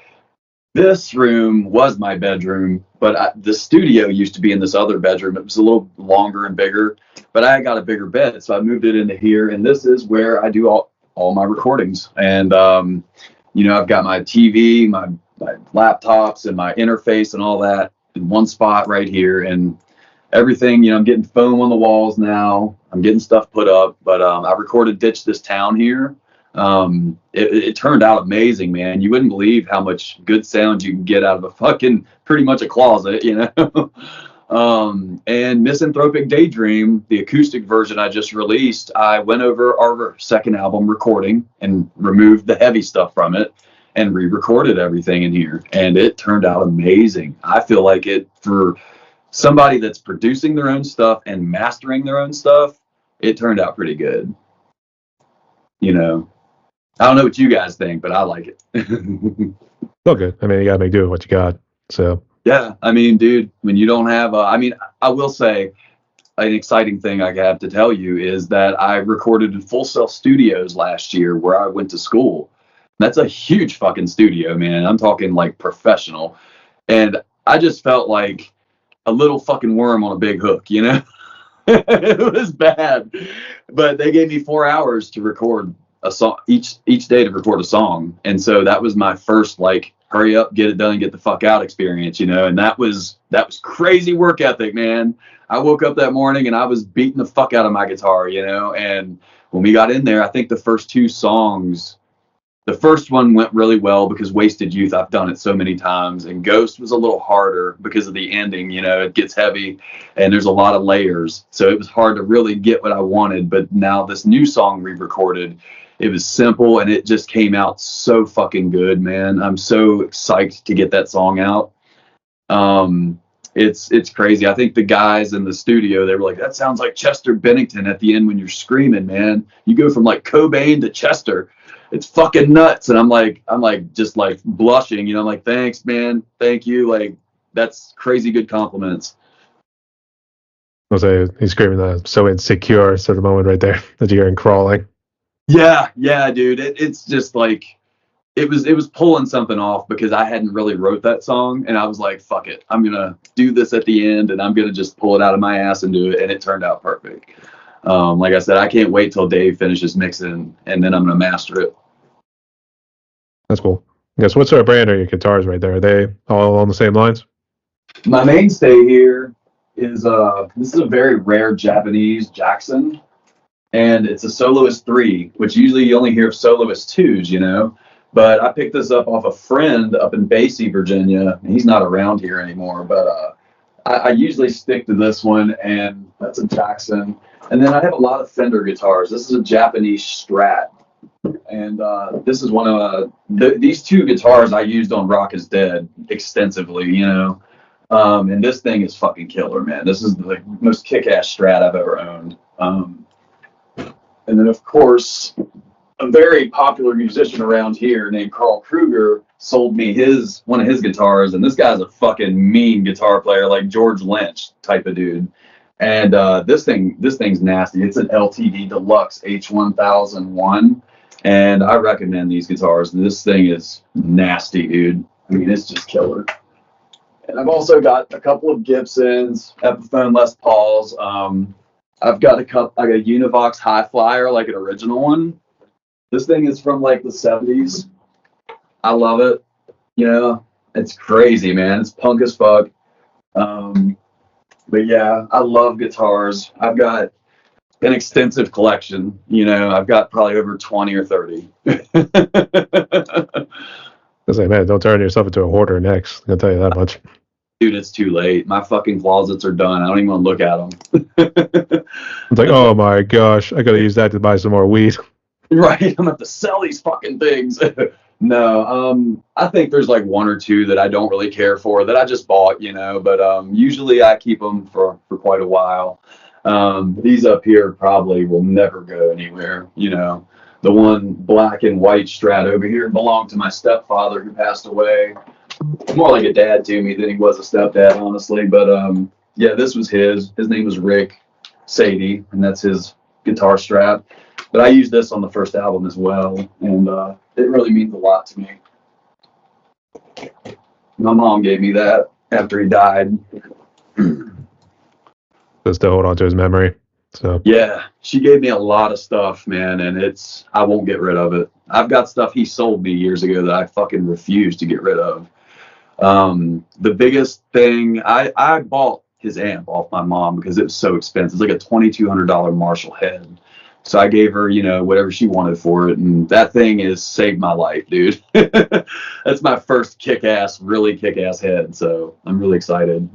this room was my bedroom, but the studio used to be in this other bedroom. It was a little longer and bigger, but I got a bigger bed, so I moved it into here, and this is where I do all my recordings. And I've got my TV, my laptops, and my interface and all that in one spot right here, and everything. I'm getting foam on the walls now. I'm getting stuff put up, but I recorded "Ditch This Town" here. It turned out amazing, man. You wouldn't believe how much good sound you can get out of a fucking pretty much a closet, you know. And "Misanthropic Daydream," the acoustic version I just released, I went over our second album recording and removed the heavy stuff from it and re-recorded everything in here, and it turned out amazing. I feel like it, for somebody that's producing their own stuff and mastering their own stuff, it turned out pretty good, you know. I don't know what you guys think, but I like it. Still good. I mean, you gotta make do with what you got. So Yeah, I mean, dude, when you don't have, I will say an exciting thing I have to tell you is that I recorded in Full Sail Studios last year where I went to school. That's a huge fucking studio, man. I'm talking like professional. And I just felt like a little fucking worm on a big hook, you know? It was bad. But they gave me 4 hours to record a song each day to record a song. And so that was my first like hurry up, get it done, get the fuck out experience, you know. And that was crazy work ethic, man. I woke up that morning and I was beating the fuck out of my guitar, you know. And when we got in there, I think the first 2 songs, the first one went really well because "Wasted Youth," I've done it so many times, and "Ghost" was a little harder because of the ending. You know, it gets heavy and there's a lot of layers, so it was hard to really get what I wanted. But now this new song we recorded, it was simple and it just came out so fucking good, man. I'm so psyched to get that song out. It's crazy. I think the guys in the studio, they were like, that sounds like Chester Bennington at the end when you're screaming, man. You go from like Cobain to Chester. It's fucking nuts. And I'm like just like blushing, I'm like, thanks, man. Thank you. Like, that's crazy good compliments. I'll say he's screaming that so insecure sort of moment right there that you hear him crawling. Yeah, dude. It's just like it was pulling something off because I hadn't really wrote that song, and I was like, fuck it, I'm gonna do this at the end, and I'm gonna just pull it out of my ass and do it, and it turned out perfect. Like I said, I can't wait till Dave finishes mixing, and then I'm gonna master it. That's cool. I guess what sort of brand are your guitars right there? Are they all along the same lines? My mainstay here is this is a very rare Japanese Jackson, and it's a soloist 3, which usually you only hear of soloist 2s. But I picked this up off a friend up in Basie, Virginia. He's not around here anymore, but I usually stick to this one, and that's a Jackson. And then I have a lot of Fender guitars. This is a Japanese Strat, and this is one of these two guitars I used on Rock is Dead extensively. And this thing is fucking killer, man. This is the most kick-ass Strat I've ever owned. And then, of course, a very popular musician around here named Carl Kruger sold me one of his guitars, and this guy's a fucking mean guitar player, like George Lynch type of dude. And this thing's nasty. It's an LTD Deluxe H1001, and I recommend these guitars. This thing is nasty, dude. I mean, it's just killer. And I've also got a couple of Gibsons, Epiphone Les Pauls. I've got I got a Univox High Flyer, like an original one. This thing is from like the 70s. I love it. It's crazy, man. It's punk as fuck. But yeah, I love guitars. I've got an extensive collection. I've got probably over 20 or 30. I was like, man, don't turn yourself into a hoarder next. I'll tell you that much. Dude, it's too late. My fucking closets are done. I don't even want to look at them. It's like, oh my gosh, I gotta use that to buy some more weed. Right, I'm gonna have to sell these fucking things. No, I think there's like one or two that I don't really care for that I just bought, but usually I keep them for quite a while. These up here probably will never go anywhere. The one black and white Strat over here belonged to my stepfather who passed away. More like a dad to me than he was a stepdad, honestly. But yeah, this was his. His name was Rick Sadie, and that's his guitar Strat. But I used this on the first album as well, and it really means a lot to me. My mom gave me that after he died. Just to hold on to his memory. So yeah, she gave me a lot of stuff, man, and I won't get rid of it. I've got stuff he sold me years ago that I fucking refuse to get rid of. The biggest thing, I bought his amp off my mom because it was so expensive. It's like a $2,200 Marshall head. So I gave her, whatever she wanted for it, and that thing has saved my life, dude. That's my first really kick-ass head, so I'm really excited.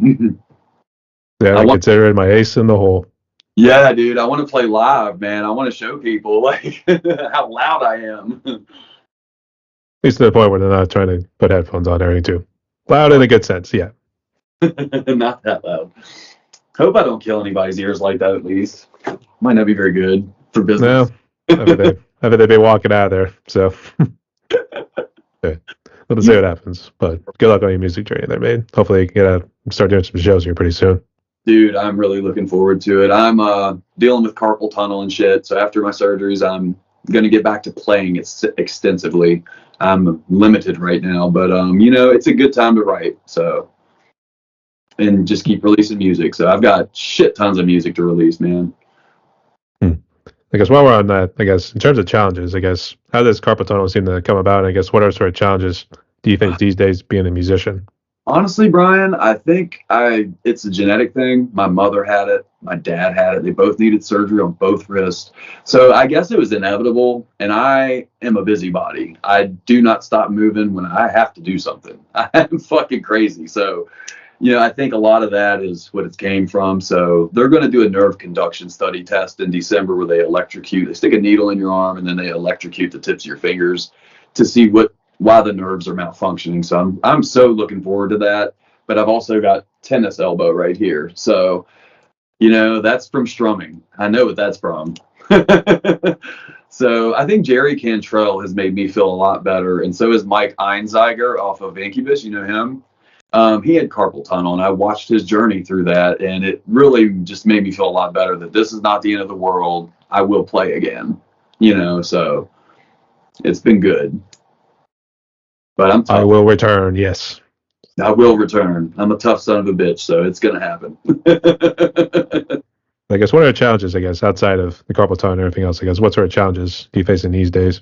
yeah, I consider it my ace in the hole. Yeah, dude, I want to play live, man. I want to show people like how loud I am. At least to the point where they're not trying to put headphones on or anything too. Loud in a good sense, yeah. Not that loud. Hope I don't kill anybody's ears like that, at least. Might not be very good for business. No, I bet they'd be walking out of there, so. Okay. Let's see what happens. But good luck on your music journey there, man. Hopefully you can start doing some shows here pretty soon. Dude, I'm really looking forward to it. I'm dealing with carpal tunnel and shit, so after my surgeries, I'm going to get back to playing it extensively. I'm limited right now, but it's a good time to write, so, and just keep releasing music. So I've got shit tons of music to release, man. I guess while we're on that, I guess in terms of challenges, I guess how does carpal tunnel seem to come about? I guess what are sort of challenges do you think these days being a musician? Honestly, Brian, I think it's a genetic thing. My mother had it. My dad had it. They both needed surgery on both wrists. So I guess it was inevitable. And I am a busybody. I do not stop moving when I have to do something. I'm fucking crazy. So, I think a lot of that is what it came from. So they're going to do a nerve conduction study test in December where they stick a needle in your arm and then they electrocute the tips of your fingers to see why the nerves are malfunctioning. So I'm so looking forward to that. But I've also got tennis elbow right here. So, you know, that's from strumming. I know what that's from. So I think Jerry Cantrell has made me feel a lot better, and so is Mike Einziger off of Incubus. You know him. He had carpal tunnel, and I watched his journey through that, and it really just made me feel a lot better that this is not the end of the world. I will play again, you know, so it's been good. But I'm I tough. will return. Yes. I will return. I'm a tough son of a bitch, so it's going to happen. I guess what are the challenges? I guess outside of the carpal tunnel and everything else. I guess what sort of challenges do you face in these days?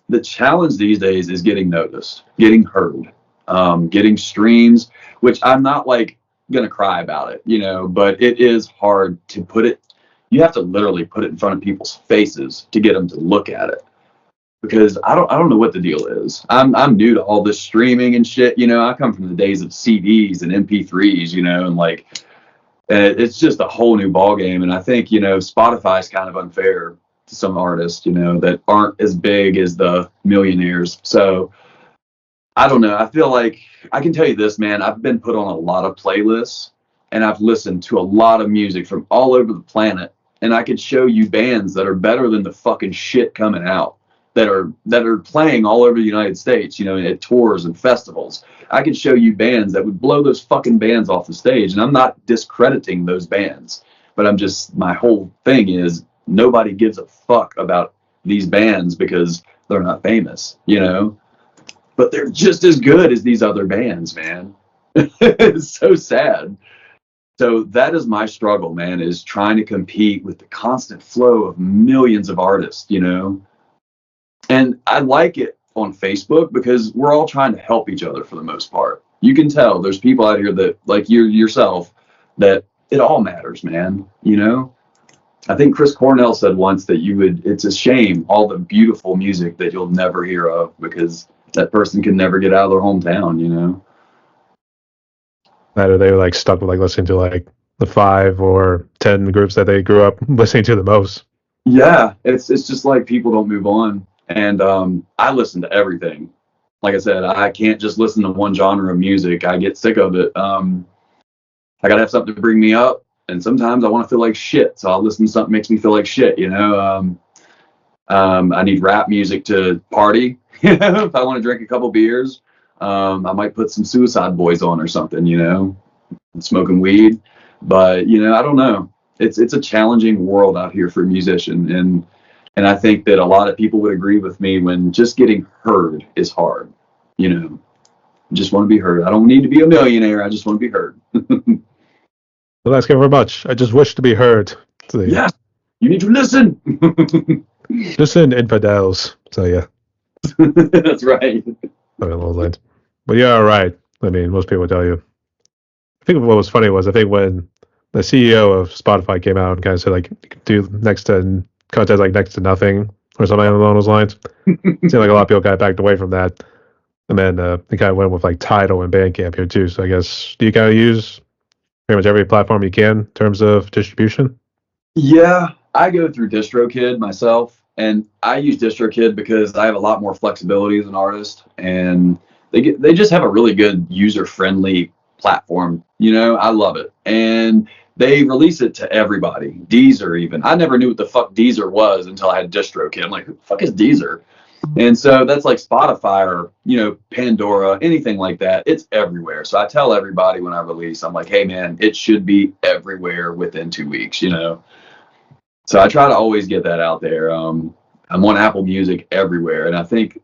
The challenge these days is getting noticed, getting heard, getting streams, which I'm not like gonna cry about it, you know, but it is hard to put it. You have to literally put it in front of people's faces to get them to look at it because I don't know what the deal is. I'm new to all this streaming and shit. You know, I come from the days of CDs and MP3s, you know, and like it's just a whole new ball game. And I think you know Spotify is kind of unfair to some artists, you know, that aren't as big as the millionaires. So I don't know. I feel like I can tell you this, man. I've been put on a lot of playlists and I've listened to a lot of music from all over the planet. And I could show you bands that are better than the fucking shit coming out that are playing all over the United States, you know, at tours and festivals. I could show you bands that would blow those fucking bands off the stage. And I'm not discrediting those bands, but I'm just, my whole thing is nobody gives a fuck about these bands because they're not famous, you know? But they're just as good as these other bands, man. It's so sad. So that is my struggle, man, is trying to compete with the constant flow of millions of artists, you know? And I like it on Facebook because we're all trying to help each other for the most part. You can tell there's people out here that, like you yourself, that it all matters, man, you know? I think Chris Cornell said once that it's a shame all the beautiful music that you'll never hear of because that person can never get out of their hometown, you know? That or they were like stuck with like listening to like the 5 or 10 groups that they grew up listening to the most. Yeah, it's just like people don't move on. And I listen to everything. Like I said, I can't just listen to one genre of music. I get sick of it. I gotta have something to bring me up, and sometimes I want to feel like shit, so I'll listen to something that makes me feel like shit. You know, I need rap music to party. You know, if I want to drink a couple beers, I might put some Suicide Boys on or something. You know, smoking weed. But you know, I don't know. It's a challenging world out here for a musician, and I think that a lot of people would agree with me when just getting heard is hard. You know, just want to be heard. I don't need to be a millionaire. I just want to be heard. Well, thanks very much. I just wish to be heard. So, yeah. Yeah, you need to listen. Listen, infidels. So yeah, That's right. a little late. But yeah, all right. I mean, most people would tell you. I think what was funny was I think when the CEO of Spotify came out and kind of said like you could do next to content like next to nothing or something along those lines. It seemed like a lot of people kind of backed away from that. And then they kind of went with like Tidal and Bandcamp here too. So I guess do you kind of use pretty much every platform you can in terms of distribution? Yeah, I go through DistroKid myself, and I use DistroKid because I have a lot more flexibility as an artist, and they just have a really good user friendly platform. You know, I love it, and they release it to everybody. Deezer even. I never knew what the fuck Deezer was until I had DistroKid. I'm like, who the fuck is Deezer? And so that's like Spotify or, you know, Pandora, anything like that. It's everywhere. So I tell everybody when I release, I'm like, hey, man, it should be everywhere within 2 weeks, you know? So I try to always get that out there. I'm on Apple Music everywhere. And I think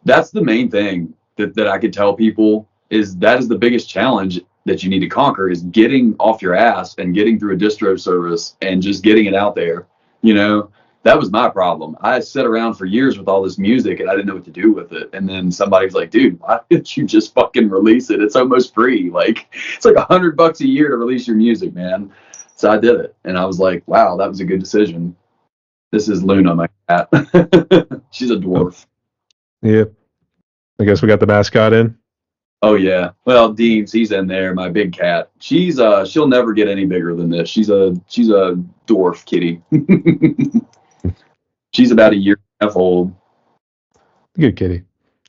that's the main thing that I could tell people is that is the biggest challenge that you need to conquer is getting off your ass and getting through a distro service and just getting it out there. You know, that was my problem. I sat around for years with all this music and I didn't know what to do with it. And then somebody was like, dude, why didn't you just fucking release it? It's almost free. Like it's like $100 a year to release your music, man. So I did it. And I was like, wow, that was a good decision. This is Luna, my cat. She's a dwarf. Yep. I guess we got the mascot in. Oh yeah. Well, Deems, he's in there, my big cat. She'll never get any bigger than this. She's a dwarf kitty. She's about a year and a half old. Good kitty.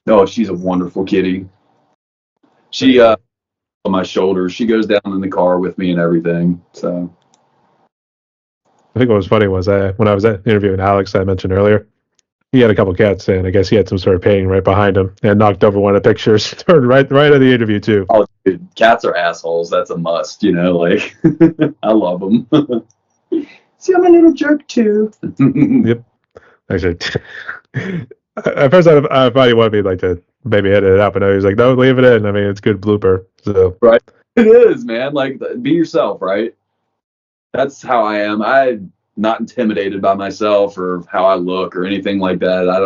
Oh, she's a wonderful kitty. She on my shoulders. She goes down in the car with me and everything. So I think what was funny was when I was interviewing Alex, I mentioned earlier, he had a couple cats, and I guess he had some sort of painting right behind him, and knocked over one of the pictures. Turned right at the interview too. oh, dude, cats are assholes. That's a must. Like I love them. See, I'm a little jerk too. Yep. Actually, at first I thought he wanted me like to maybe edit it out, but no, he was like, no, leave it in. I mean, it's a good blooper. So Right. It is, man. Like, be yourself, right? That's how I am. I'm not intimidated by myself or how I look or anything like that. I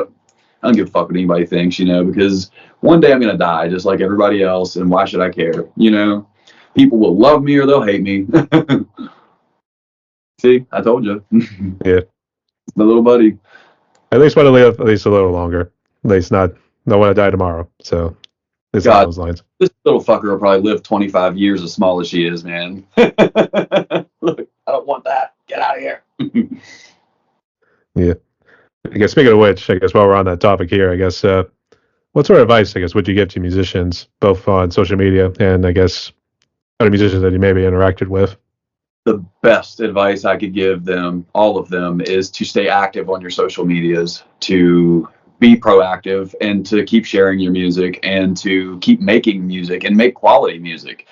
don't give a fuck what anybody thinks, because one day I'm gonna die just like everybody else, and why should I care? People will love me or they'll hate me. See, I told you. yeah, My little buddy. at least want to live at least a little longer. At least not want to die tomorrow. So it's on God, those lines. this little fucker will probably live 25 years as small as she is, man. Look, I don't want that. Get out of here. Yeah. I guess speaking of which, I guess while we're on that topic here, I guess what sort of advice, I guess, would you give to musicians, both on social media and I guess other musicians that you maybe interacted with? The best advice I could give them, all of them, is to stay active on your social medias, to be proactive, and to keep sharing your music, and to keep making music and make quality music.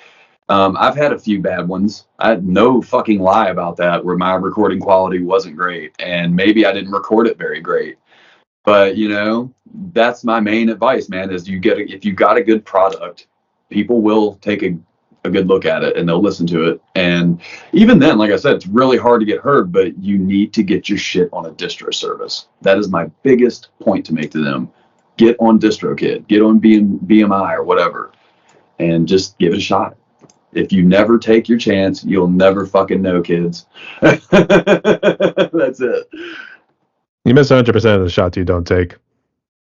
I've had a few bad ones. I had no fucking lie about that, where my recording quality wasn't great, and maybe I didn't record it very great. But that's my main advice, man. Is if you got a good product, people will take a good look at it and they'll listen to it. And even then, like I said, it's really hard to get heard, but you need to get your shit on a distro service. That is my biggest point to make to them. Get on DistroKid, get on BMI or whatever, and just give it a shot. If you never take your chance, you'll never fucking know, kids. That's it. You miss 100% of the shots you don't take.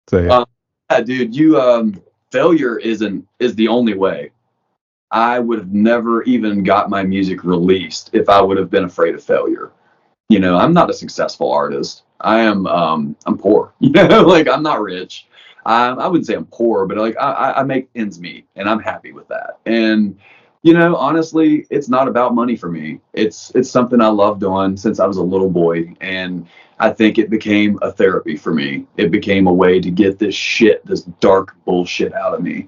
So, yeah. Yeah, dude, failure is the only way. I would have never even got my music released if I would have been afraid of failure. I'm not a successful artist. I'm poor. Like I'm not rich. I wouldn't say I'm poor, but like I make ends meet, and I'm happy with that. And honestly, it's not about money for me. It's something I love doing since I was a little boy, and I think it became a therapy for me. It became a way to get this dark bullshit out of me.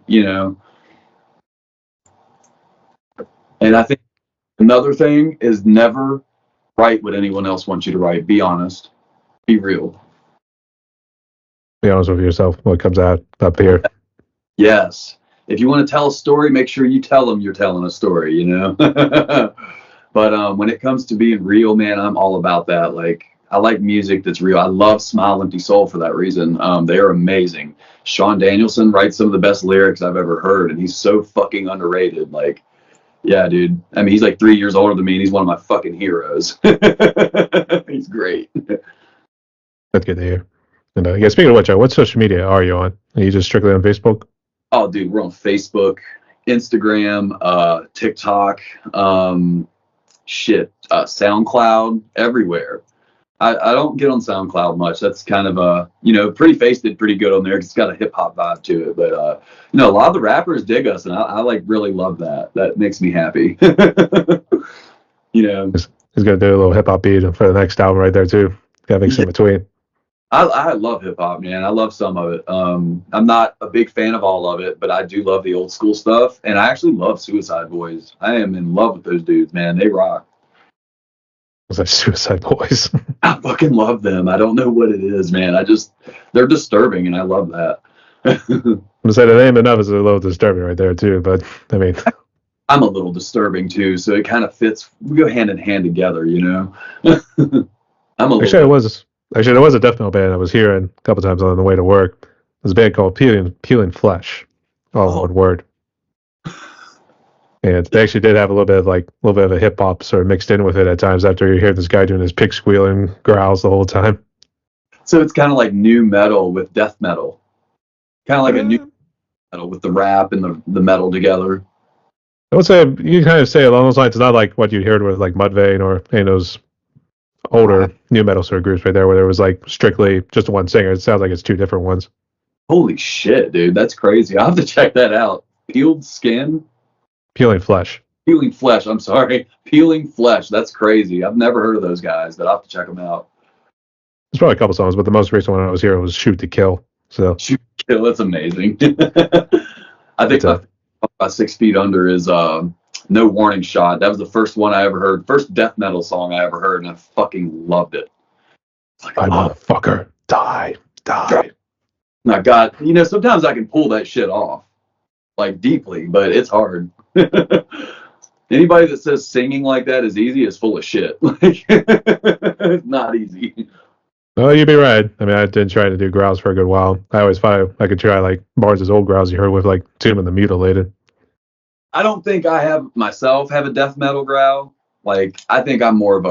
And I think another thing is never write what anyone else wants you to write. Be honest. Be real. Be honest with yourself. What comes out up here. Yes. If you want to tell a story, make sure you tell them you're telling a story, But when it comes to being real, man, I'm all about that. Like, I like music that's real. I love Smile Empty Soul for that reason. They are amazing. Sean Danielson writes some of the best lyrics I've ever heard, and he's so fucking underrated. Like, yeah, dude. I mean, he's like 3 years older than me, and he's one of my fucking heroes. He's great. That's good to hear. And yeah, speaking of which, what social media are you on? Are you just strictly on Facebook? Oh, dude, we're on Facebook, Instagram, TikTok, SoundCloud, everywhere. I don't get on SoundCloud much. That's kind of Pretty Face did pretty good on there. It's got a hip hop vibe to it, but a lot of the rappers dig us, and I like really love that. That makes me happy. He's gonna do a little hip hop beat for the next album right there too. Gotta mix in between. I love hip hop, man. I love some of it. I'm not a big fan of all of it, but I do love the old school stuff, and I actually love Suicide Boys. I am in love with those dudes, man. They rock. Was that Suicide Boys? I fucking love them. I don't know what it is, man. They're disturbing, and I love that. I'm gonna say the name enough is a little disturbing right there too, but I mean, I'm a little disturbing too, so it kind of fits. We go hand in hand together, actually, there was a death metal band I was hearing a couple times on the way to work. There's a band called Peeling Flesh, all one word. And they actually did have a little bit of a hip hop sort of mixed in with it at times. After you hear this guy doing his pig squealing growls the whole time. So it's kind of like new metal with death metal, kind of like a new metal with the rap and the metal together. I would say you kind of say along those lines. It's not like what you heard with like Mudvayne or any of those older new metal sort of groups right there, where there was like strictly just one singer. It sounds like it's two different ones. Holy shit, dude, that's crazy. I'll have to check that out. Peeled Skin. Peeling Flesh. Peeling Flesh. I'm sorry, Peeling Flesh. That's crazy. I've never heard of those guys, but I'll have to check them out. There's probably a couple songs, but the most recent one I was hearing was Shoot to Kill. So Shoot, kill. That's amazing. I it's think a my 6 feet under is No Warning Shot. That was the first one I ever heard, first death metal song I ever heard, and I fucking loved it. It's like, die, oh, motherfucker. Die. Die. my God. You know, sometimes I can pull that shit off, like deeply, but it's hard. Anybody that says singing like that is easy is full of shit. Like, it's not easy. Oh, you'd be right. I mean, I did try to do growls for a good while. I always thought I could try like Barnes' old growls you heard with like Tomb and the Mutilated. I don't think I have myself have a death metal growl. Like, I think I'm more of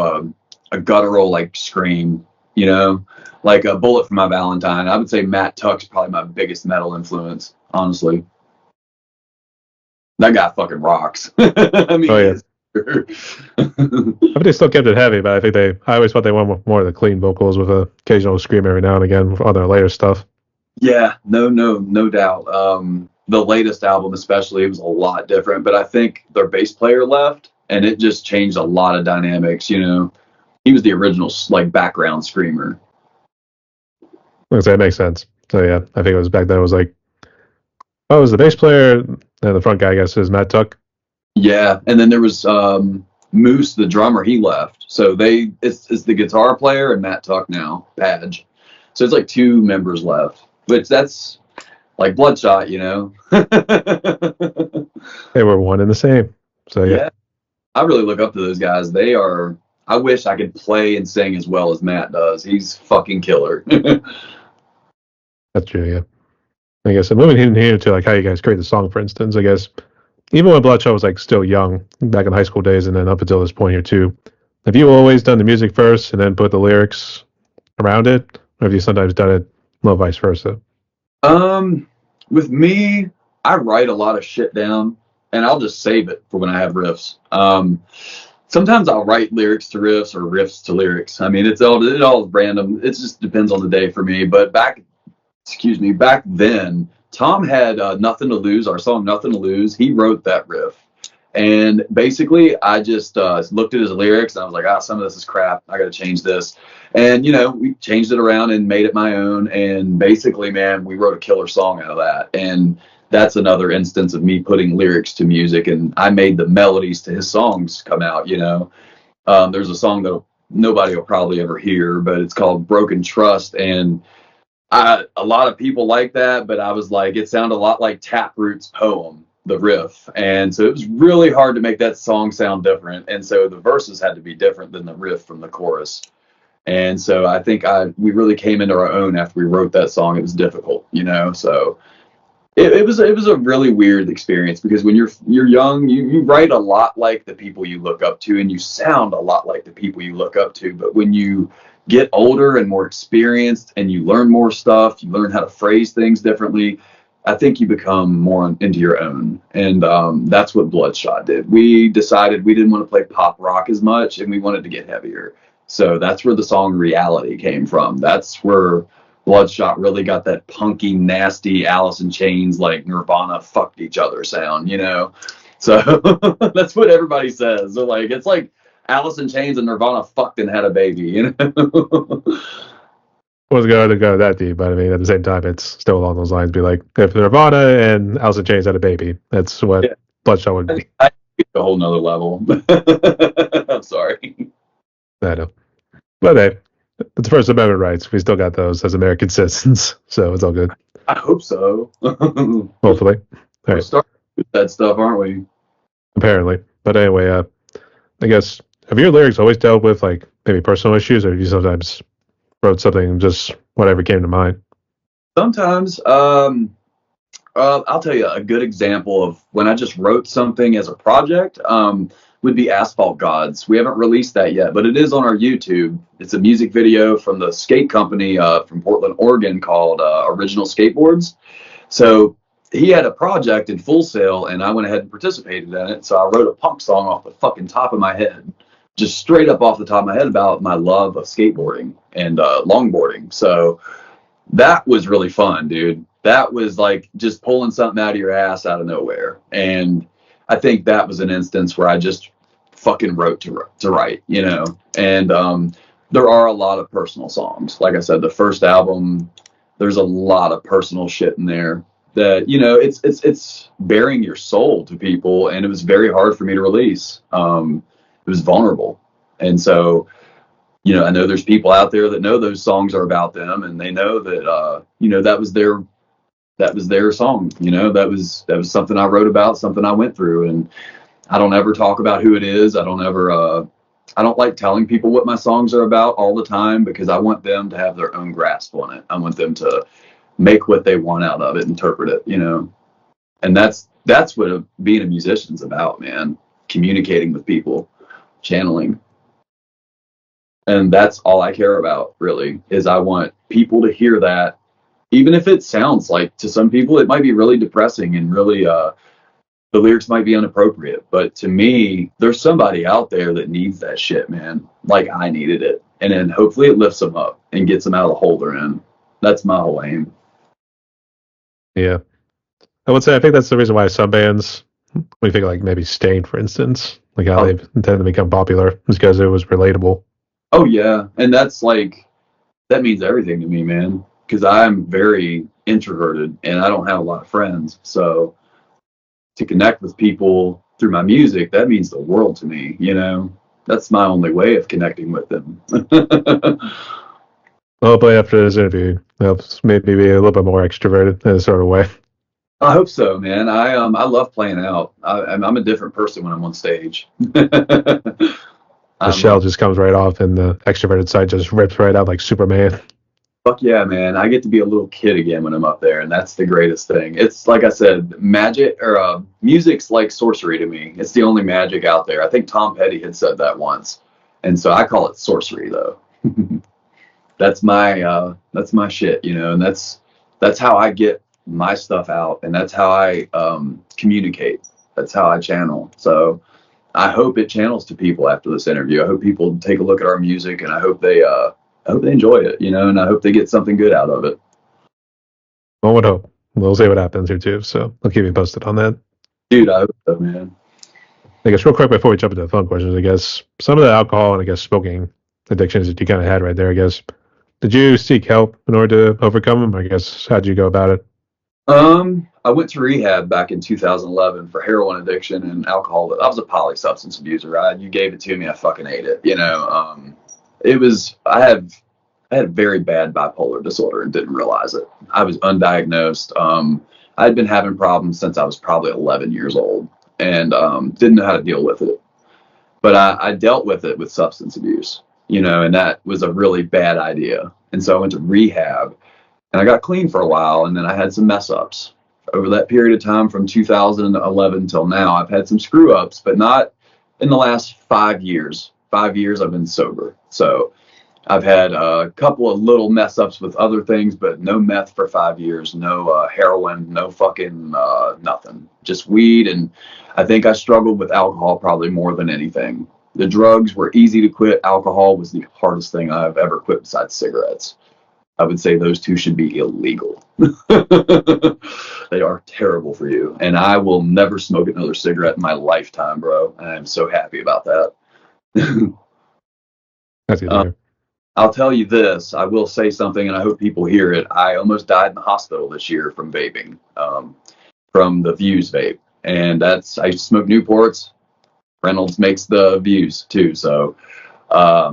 a guttural like scream, you know, like a Bullet for My Valentine. I would say Matt Tuck's probably my biggest metal influence, honestly. That guy fucking rocks. I mean, Oh yeah. I I mean, they still kept it heavy, but I think I always thought they went with more of the clean vocals with an occasional scream every now and again on their later stuff. yeah, no doubt. The latest album, especially, it was a lot different. But I think their bass player left, and it just changed a lot of dynamics. You know, he was the original like background screamer. Like that makes sense. So yeah, I think it was back then. It was like, oh, it was the bass player and the front guy, I guess, is Matt Tuck. Yeah, and then there was Moose, the drummer. He left, so it's the guitar player and Matt Tuck now, Padge. So it's like two members left, which that's like Bloodshot, you know. They were one and the same. So yeah, Yeah, I really look up to those guys. They are. I wish I could play and sing as well as Matt does. He's fucking killer. that's true. Yeah, I guess moving in here to like how you guys create the song, for instance. I guess even when Bloodshot was like still young, back in high school days, and then up until this point here too, have you always done the music first and then put the lyrics around it, or have you sometimes done it a little vice versa? um, with me, I write a lot of shit down, and I'll just save it for when I have riffs. Sometimes I'll write lyrics to riffs or riffs to lyrics. I mean, it all random. It just depends on the day for me. But back then, Tom had Nothing to Lose, our song Nothing to Lose. He wrote that riff. And basically, I just looked at his lyrics and I was like, some of this is crap. I got to change this. And, you know, we changed it around and made it my own. And basically, man, we wrote a killer song out of that. And that's another instance of me putting lyrics to music. And I made the melodies to his songs come out, you know. There's a song that nobody will probably ever hear, but it's called Broken Trust. And a lot of people like that, but I was like, it sounded a lot like Taproot's poem, the riff. And so it was really hard to make that song sound different. And so the verses had to be different than the riff from the chorus. And so I think we really came into our own after we wrote that song. It was difficult, you know. So it was a really weird experience because when you're young, you write a lot like the people you look up to, and you sound a lot like the people you look up to. But when you get older and more experienced and you learn more stuff, you learn how to phrase things differently, I think you become more into your own. And that's what Bloodshot did. We decided we didn't want to play pop rock as much and we wanted to get heavier. So that's where the song Reality came from. That's where Bloodshot really got that punky, nasty Alice in Chains, like Nirvana fucked each other sound, you know? So that's what everybody says. They're like, it's like Alice in Chains and Nirvana fucked and had a baby, you know? Was going to go that deep, but I mean, at the same time, it's still along those lines. Be like, if Nirvana and Alice in Chains had a baby, that's what Yeah. Bloodshot would be. I think a whole nother level. I'm sorry. I know. But hey, it's First Amendment rights. We still got those as American citizens, so it's all good. I hope so. Hopefully. All We're right. starting with that stuff, aren't we? Apparently. But anyway, I guess, have your lyrics always dealt with like maybe personal issues, or have you sometimes wrote something just whatever came to mind? Sometimes, I'll tell you a good example of when I just wrote something as a project. Would be Asphalt Gods. We haven't released that yet, but it is on our YouTube. It's a music video from the skate company from Portland, Oregon called Original Skateboards. So he had a project in Full Sail, and I went ahead and participated in it. So I wrote a punk song off the fucking top of my head, just straight up off the top of my head about my love of skateboarding and longboarding. So that was really fun, dude. That was like just pulling something out of your ass out of nowhere. And I think that was an instance where I just fucking wrote to write, you know. And there are a lot of personal songs. Like I said, the first album, there's a lot of personal shit in there that, you know, it's bearing your soul to people, and it was very hard for me to release. It was vulnerable, and so, you know, I know there's people out there that know those songs are about them, and they know that, you know, that was their song. You know, that was something I wrote about, something I went through, and I don't ever talk about who it is. I don't like telling people what my songs are about all the time, because I want them to have their own grasp on it. I want them to make what they want out of it, interpret it, you know. And that's what being a musician's about, man. Communicating with people, channeling. And that's all I care about, really, is I want people to hear that, even if it sounds like, to some people it might be really depressing and really the lyrics might be inappropriate, but to me, there's somebody out there that needs that shit, man. Like I needed it. And then hopefully it lifts them up and gets them out of the hole they're in. That's my whole aim. Yeah. I would say I think that's the reason why some bands, when you think of, like maybe Stain, for instance, like how Oh, they've tended to become popular, is because it was relatable. oh yeah. And that's like, that means everything to me, man. Because I'm very introverted and I don't have a lot of friends. So to connect with people through my music, that means the world to me, you know? That's my only way of connecting with them. Hopefully, after this interview, helps maybe be a little bit more extroverted in a sort of way. I hope so, man. I love playing out. I'm a different person when I'm on stage. The I'm shell just comes right off, and the extroverted side just rips right out like Superman. fuck yeah, man. I get to be a little kid again when I'm up there, and that's the greatest thing. It's like I said, magic or music's like sorcery to me. It's the only magic out there. I think Tom Petty had said that once, and so I call it sorcery though. That's my shit, you know, and that's how I get my stuff out, and that's how I communicate. That's how I channel. So I hope it channels to people after this interview. I hope people take a look at our music, and I hope they enjoy it, you know, and I hope they get something good out of it. One would hope. We'll see what happens here too. So I'll keep you posted on that. Dude, I hope so, man. I guess real quick before we jump into the fun questions, I guess some of the alcohol and I guess smoking addictions that you kind of had right there. I guess did you seek help in order to overcome them? I guess how'd you go about it? I went to rehab back in 2011 for heroin addiction and alcohol. I was a poly substance abuser. You gave it to me, I fucking ate it. You know, it was, I had very bad bipolar disorder and didn't realize it. I was undiagnosed. I'd been having problems since I was probably 11 years old, and didn't know how to deal with it. But I dealt with it with substance abuse, you know, and that was a really bad idea. And so I went to rehab, and I got clean for a while, and then I had some mess ups. Over that period of time from 2011 until now, I've had some screw ups, but not in the last 5 years. 5 years I've been sober. So I've had a couple of little mess ups with other things, but no meth for 5 years, no heroin, no fucking nothing. Just weed. And I think I struggled with alcohol probably more than anything. The drugs were easy to quit. Alcohol was the hardest thing I've ever quit besides cigarettes. I would say those two should be illegal. They are terrible for you. And I will never smoke another cigarette in my lifetime, bro. And I'm so happy about that. That's good to hear. I'll tell you this. I will say something, and I hope people hear it. I almost died in the hospital this year from vaping, from the Views vape. And I used to smoke Newports. Reynolds makes the Views too. So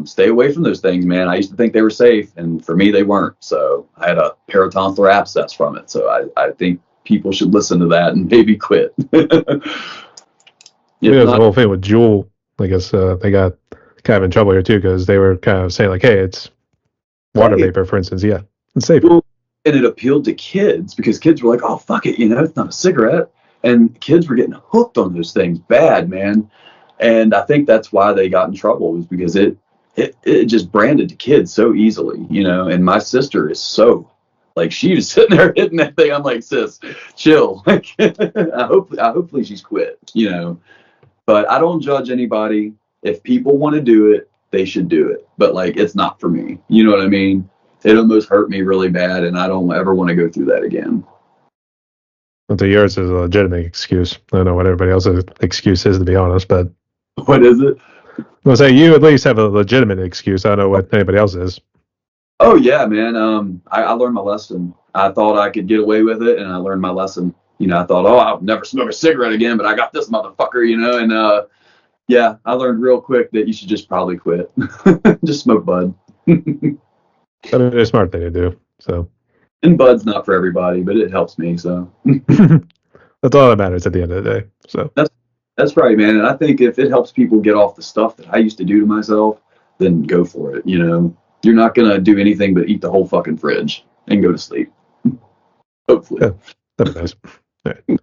stay away from those things, man. I used to think they were safe, and for me, they weren't. So I had a peritonsillar abscess from it. So I think people should listen to that and maybe quit. Yeah, If there's the not, whole thing with Juul. I guess they got kind of in trouble here too because they were kind of saying like, "Hey, it's water say, vapor, for instance. Yeah, it's safer." well, and it appealed to kids because kids were like, "Oh, fuck it, you know, it's not a cigarette," and kids were getting hooked on those things bad, man. And I think that's why they got in trouble, was because it just branded to kids so easily, you know. And my sister is so, like, she was sitting there hitting that thing. I'm like, sis, chill. Like, hopefully she's quit, you know. But I don't judge anybody. If people want to do it, they should do it. But like, it's not for me. You know what I mean? It almost hurt me really bad, and I don't ever want to go through that again. Until yours is a legitimate excuse. I don't know what everybody else's excuse is, to be honest, but What is it? I'll say you at least have a legitimate excuse. I don't know what anybody else is. Oh yeah, man. I learned my lesson. I thought I could get away with it, and I learned my lesson. I thought, oh, I'll never smoke a cigarette again, but I got this motherfucker, and yeah, I learned real quick that you should just probably quit. Just smoke bud. I mean, it's a smart thing to do. So And bud's not for everybody, but it helps me. So that's all that matters at the end of the day. So that's right, man. And I think if it helps people get off the stuff that I used to do to myself, then go for it. You're not gonna do anything but eat the whole fucking fridge and go to sleep. Hopefully. yeah, that'd be nice. All right.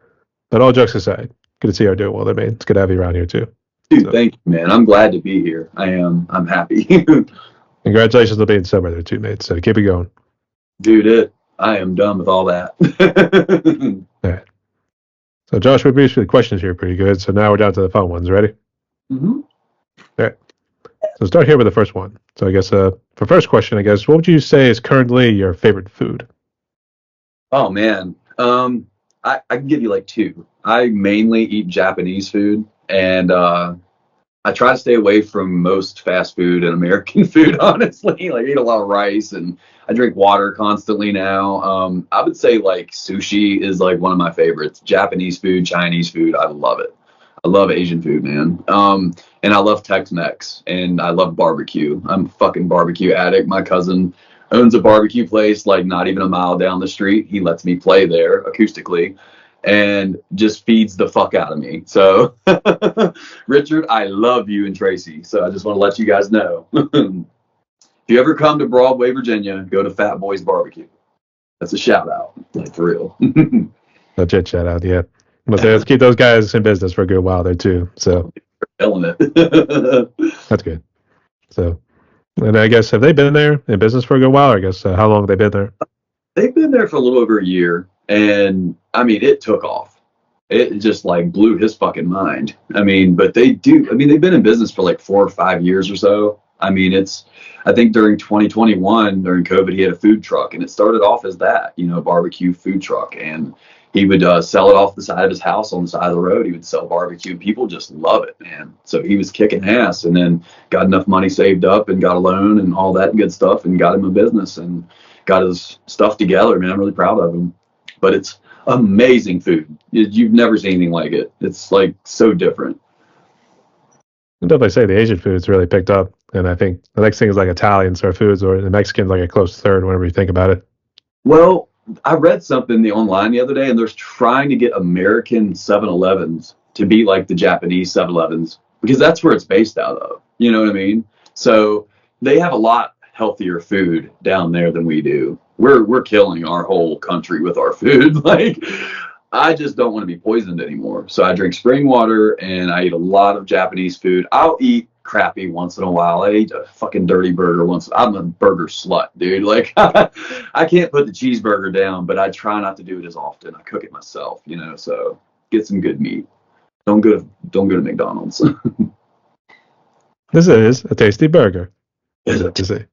But all jokes aside, good to see you doing well, man. It's good to have you around here too. Dude, So, thank you, man. I'm glad to be here. I am. I'm happy. congratulations on being sober there too, mate. So keep it going. Dude, I am done with all that. All right. So Josh, we briefly the questions here pretty good. So now we're down to the fun ones. Ready? hmm All right. So start here with the first one. So I guess for first question, I guess what would you say is currently your favorite food? Oh man. I can give you like two. I mainly eat Japanese food, and I try to stay away from most fast food and American food, honestly. Like, I eat a lot of rice and I drink water constantly now. I would say like sushi is like one of my favorites. Japanese food, Chinese food, I love it. I love Asian food, man. And I love Tex-Mex and I love barbecue. I'm a fucking barbecue addict. My cousin owns a barbecue place like not even a mile down the street. He lets me play there acoustically and just feeds the fuck out of me. So, Richard, I love you and Tracy. So I just want to let you guys know. If you ever come to Broadway, Virginia, go to Fat Boys Barbecue. That's a shout out, like for real. No chit chat out, yeah. But let's keep those guys in business for a good while there too. So Killing it. that's good. So, and I guess have they been there in business for a good while? Or I guess how long have they been there? They've been there for a little over a year, and I mean, it took off. It just like blew his fucking mind. I mean, but they do. I mean, they've been in business for like 4 or 5 years or so. I mean, I think during 2021, during COVID, he had a food truck, and it started off as that, barbecue food truck, and he would sell it off the side of his house on the side of the road. He would sell barbecue, and people just love it, man. So he was kicking ass, and then got enough money saved up, and got a loan, and all that good stuff, and got him a business, and got his stuff together, man. I'm really proud of him. But it's amazing food. You've never seen anything like it. It's like so different. I'd definitely say the Asian food's really picked up. And I think the next thing is like Italians or foods, or the Mexicans like a close third whenever you think about it. Well, I read something online the other day, and they're trying to get American 7-Elevens to be like the Japanese 7-Elevens because that's where it's based out of. You know what I mean? So they have a lot healthier food down there than we do. We're killing our whole country with our food. Like, I just don't want to be poisoned anymore. So I drink spring water and I eat a lot of Japanese food. I'll eat crappy once in a while. I eat a fucking dirty burger once. I'm a burger slut, dude. Like, I can't put the cheeseburger down, but I try not to do it as often. I cook it myself, so get some good meat. Don't go to McDonald's. This is a tasty burger. Is it to say?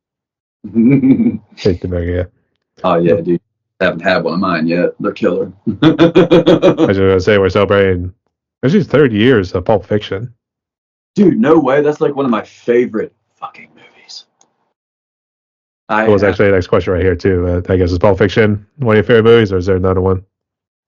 Tasty burger, yeah. Oh yeah, dude. Haven't had one of mine yet. They're killer. I was going to say we're celebrating actually 30 years of Pulp Fiction. Dude, no way. That's like one of my favorite fucking movies. That was actually the next question right here too. I guess is Pulp Fiction one of your favorite movies, or is there another one?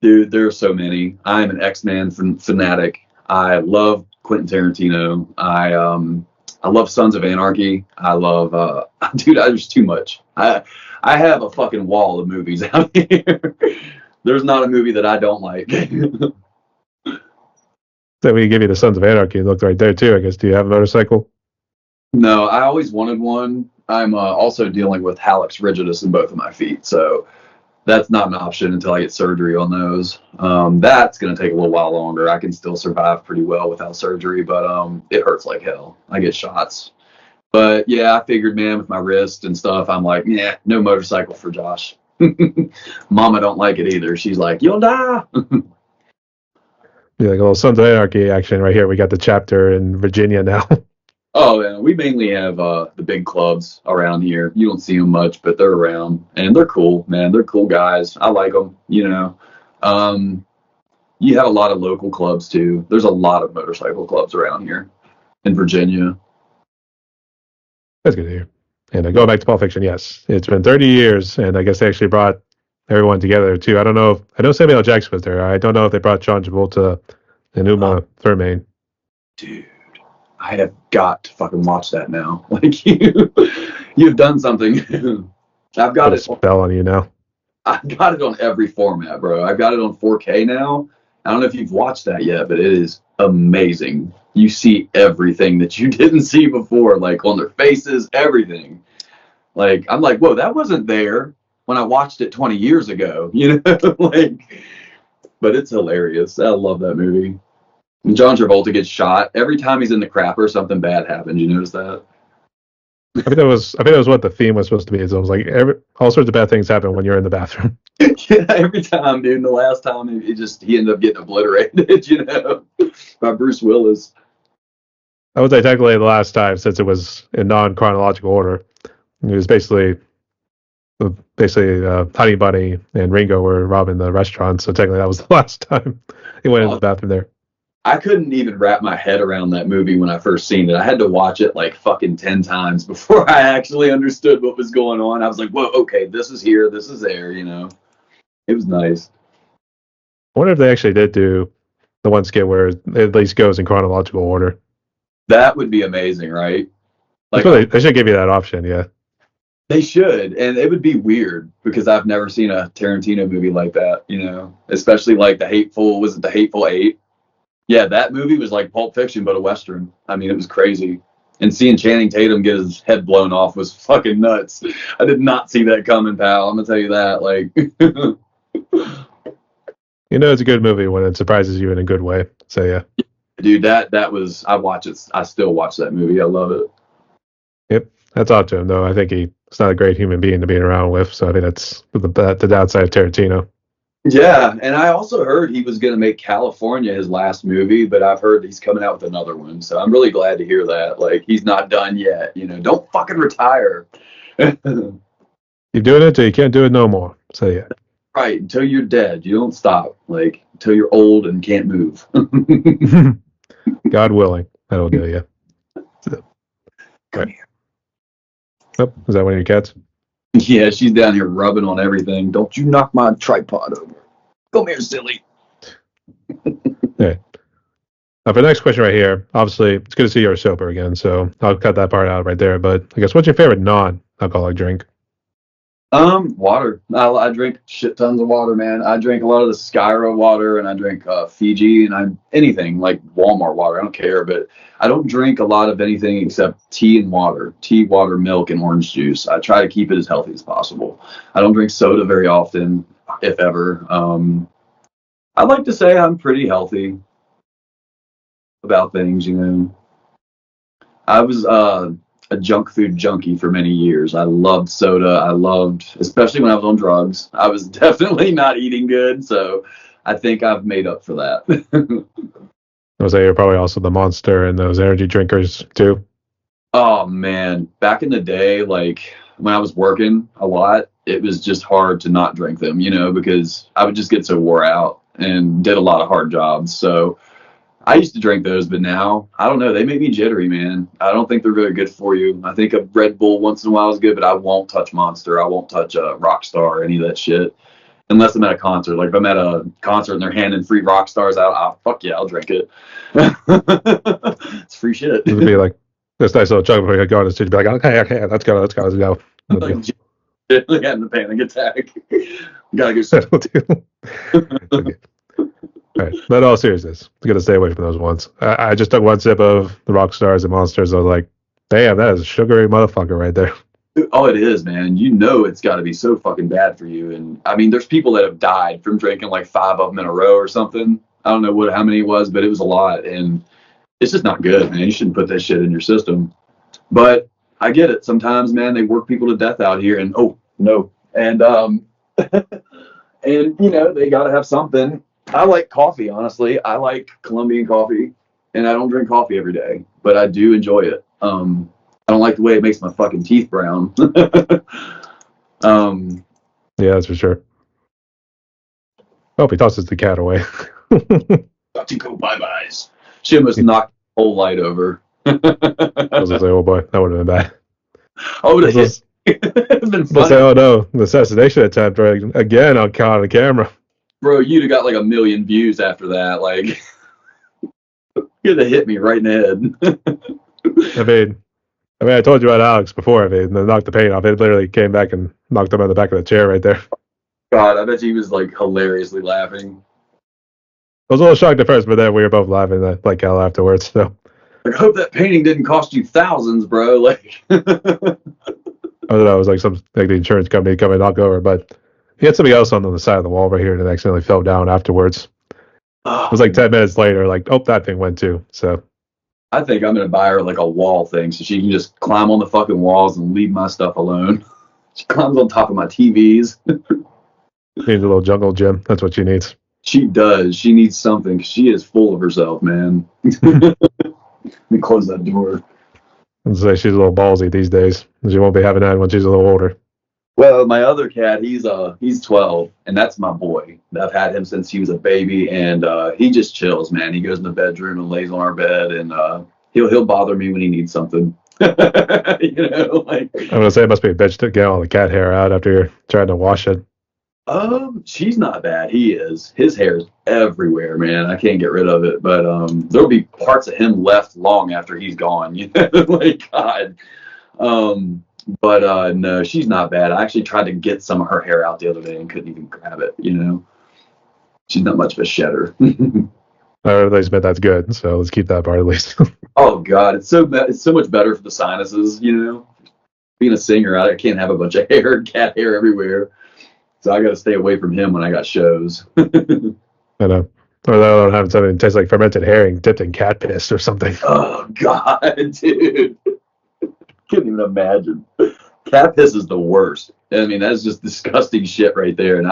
Dude, there are so many. I'm an X-Men fanatic. I love Quentin Tarantino. I love Sons of Anarchy. I love dude, there's too much. I have a fucking wall of movies out here. There's not a movie that I don't like. So we give you the Sons of Anarchy. It looked right there too. I guess. Do you have a motorcycle? No, I always wanted one. I'm also dealing with hallux rigidus in both of my feet, so that's not an option until I get surgery on those. That's going to take a little while longer. I can still survive pretty well without surgery, but it hurts like hell. I get shots. But yeah, I figured, man, with my wrist and stuff, I'm like, yeah, no motorcycle for Josh. Mama don't like it either. She's like, you'll die. Yeah, like a little Sons of Anarchy action right here. We got the chapter in Virginia now. Oh, yeah, we mainly have the big clubs around here. You don't see them much, but they're around, and they're cool, man. They're cool guys. I like them, You had a lot of local clubs too. There's a lot of motorcycle clubs around here in Virginia. That's good to hear. And going back to Pulp Fiction, yes, it's been 30 years, and I guess they actually brought everyone together too. I don't know. I know Samuel L. Jackson was there. I don't know if they brought John Travolta and Oh, Uma Thurman. dude, I have got to fucking watch that now. Like you've done something. I've got Put a it. spell on you now. I've got it on every format, bro. I've got it on 4K now. I don't know if you've watched that yet, but it is amazing. You see everything that you didn't see before, like on their faces, everything. Like I'm like, whoa, that wasn't there when I watched it 20 years ago, you know? Like, but it's hilarious. I love that movie. And John Travolta gets shot every time he's in the crapper. Something bad happens. You notice that? I think that was what the theme was supposed to be. So it was like all sorts of bad things happen when you're in the bathroom. Yeah, every time, dude. And the last time, he ended up getting obliterated, you know, by Bruce Willis. I would say technically the last time since it was in non-chronological order. It was basically Honey Bunny and Ringo were robbing the restaurant. So technically that was the last time he went in the Oh, bathroom there. I couldn't even wrap my head around that movie when I first seen it. I had to watch it like fucking 10 times before I actually understood what was going on. I was like, whoa, okay, this is here, this is there, you know. It was nice. I wonder if they actually did do the one skit where it at least goes in chronological order. That would be amazing, right? That's Like, what they should give you that option. Yeah, they should, and it would be weird because I've never seen a Tarantino movie like that, you know, especially like was it the Hateful Eight? Yeah, that movie was like Pulp Fiction, but a Western. I mean, it was crazy. And seeing Channing Tatum get his head blown off was fucking nuts. I did not see that coming, pal. I'm gonna tell you that. Like, you know it's a good movie when it surprises you in a good way. So yeah, dude, that was. I watch it. I still watch that movie. I love it. yep. That's odd to him though. I think he's not a great human being to be around with. So I think that's the downside of Tarantino. Yeah, and I also heard he was gonna make California his last movie, but I've heard he's coming out with another one. So I'm really glad to hear that. Like, he's not done yet. You know, don't fucking retire. You're doing it till you can't do it no more. So yeah, Right, until you're dead, you don't stop. Like until you're old and can't move. God willing, that'll do you. So, Come right. here. Oh, is that one of your cats? Yeah, she's down here rubbing on everything. Don't you knock my tripod over. Come here, silly. Yeah. For the next question right here, obviously it's good to see you're sober again, so I'll cut that part out right there. But I guess what's your favorite non-alcoholic drink? Water. I drink shit tons of water, man. I drink a lot of the Skyro water, and I drink Fiji, and anything like Walmart water. I don't care, but I don't drink a lot of anything except tea and water. Tea, water, milk, and orange juice. I try to keep it as healthy as possible. I don't drink soda very often, if ever. I like to say I'm pretty healthy about things, you know. I was a junk food junkie for many years. I loved soda. I loved, especially when I was on drugs. I was definitely not eating good, so I think I've made up for that. I would say you're probably also the Monster and those energy drinkers too. Oh man, back in the day, like when I was working a lot, it was just hard to not drink them, you know, because I would just get so wore out and did a lot of hard jobs. So I used to drink those, but now I don't know. They make me jittery, man. I don't think they're very good for you. I think a Red Bull once in a while is good, but I won't touch Monster. I won't touch Rockstar or any of that shit unless I'm at a concert. Like if I'm at a concert and they're handing free rock stars out, fuck yeah, I'll drink it. It's free shit. It would be like this nice little chug before you go on the stage. Be like, okay, let's go. No Like deal. having a panic attack. Gotta go. No deal. Okay. All right. But in all seriousness, I'm gonna stay away from those ones. I just took one sip of the rock stars and monsters. I was like, damn, that is a sugary motherfucker right there. Oh, it is, man. You know it's got to be so fucking bad for you. And I mean, there's people that have died from drinking like 5 of them in a row or something. I don't know how many it was, but it was a lot. And it's just not good, man. You shouldn't put that shit in your system. But I get it. Sometimes, man, they work people to death out here. And oh no, and and you know they got to have something. I like coffee, honestly. I like Colombian coffee, and I don't drink coffee every day, but I do enjoy it. I don't like the way it makes my fucking teeth brown. um, Yeah, that's for sure. Oh, he tosses the cat away. Got to go bye-byes. She almost knocked the whole light over. I was gonna say, oh boy, that would have been bad. Oh, I was it's just, been gonna say, funny. oh no, the assassination attempt right again on caught on the camera. Bro, you'd have got like 1 million views after that. Like, you'd have hit me right in the head. I mean, I told you about Alex before. I mean, they knocked the paint off. It literally came back and knocked him on the back of the chair right there. God, I bet he was like hilariously laughing. I was a little shocked at first, but then we were both laughing like hell afterwards. So Like, I hope that painting didn't cost you thousands, bro. Like, I don't know. It was like some like the insurance company coming to knock over, but he had something else on the side of the wall right here, and it accidentally fell down afterwards. It was like oh, 10 minutes later, like, oh, that thing went too. So I think I'm gonna buy her like a wall thing so she can just climb on the fucking walls and leave my stuff alone. She climbs on top of my TVs. needs a little jungle gym. That's what she needs. She does. She needs something. She is full of herself, man. Let me close that door. I'd say she's a little ballsy these days. She won't be having that when she's a little older. Well, my other cat, he's 12, and that's my boy. I've had him since he was a baby, and he just chills, man. He goes in the bedroom and lays on our bed, and he'll bother me when he needs something. Like I'm gonna say it must be a bitch to get all the cat hair out after you're trying to wash it. she's not bad. He is. His hair's everywhere, man. I can't get rid of it, but there'll be parts of him left long after he's gone. Like God. But no, she's not bad. I actually tried to get some of her hair out the other day and couldn't even grab it. She's not much of a shedder. Or at least, but that's good. So let's keep that part at least. Oh God, it's so much better for the sinuses. Being a singer, I can't have a bunch of hair, cat hair everywhere. So I got to stay away from him when I got shows. I know. Or they don't have something that tastes like fermented herring dipped in cat piss or something. Oh God, dude, can't even imagine. Cat piss is the worst. I mean, that's just disgusting shit right there. And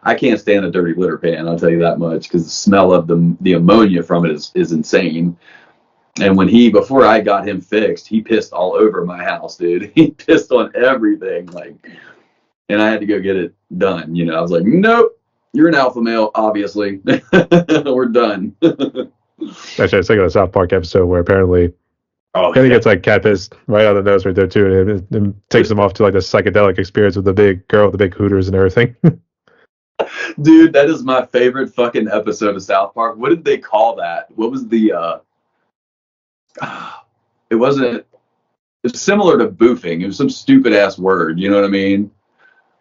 I can't stand a dirty litter pan. I'll tell you that much because the smell of the ammonia from it is insane. And before I got him fixed, he pissed all over my house, dude. He pissed on everything, and I had to go get it done. I was like, nope, you're an alpha male, obviously. We're done. Actually, I was thinking of a South Park episode where apparently Oh I think yeah, it's like cat piss right on the nose right there too, and it takes them off to like this psychedelic experience with the big girl with the big hooters and everything. dude, that is my favorite fucking episode of South Park. What did they call that? What was the? It wasn't. It's similar to boofing. It was some stupid ass word. You know what I mean?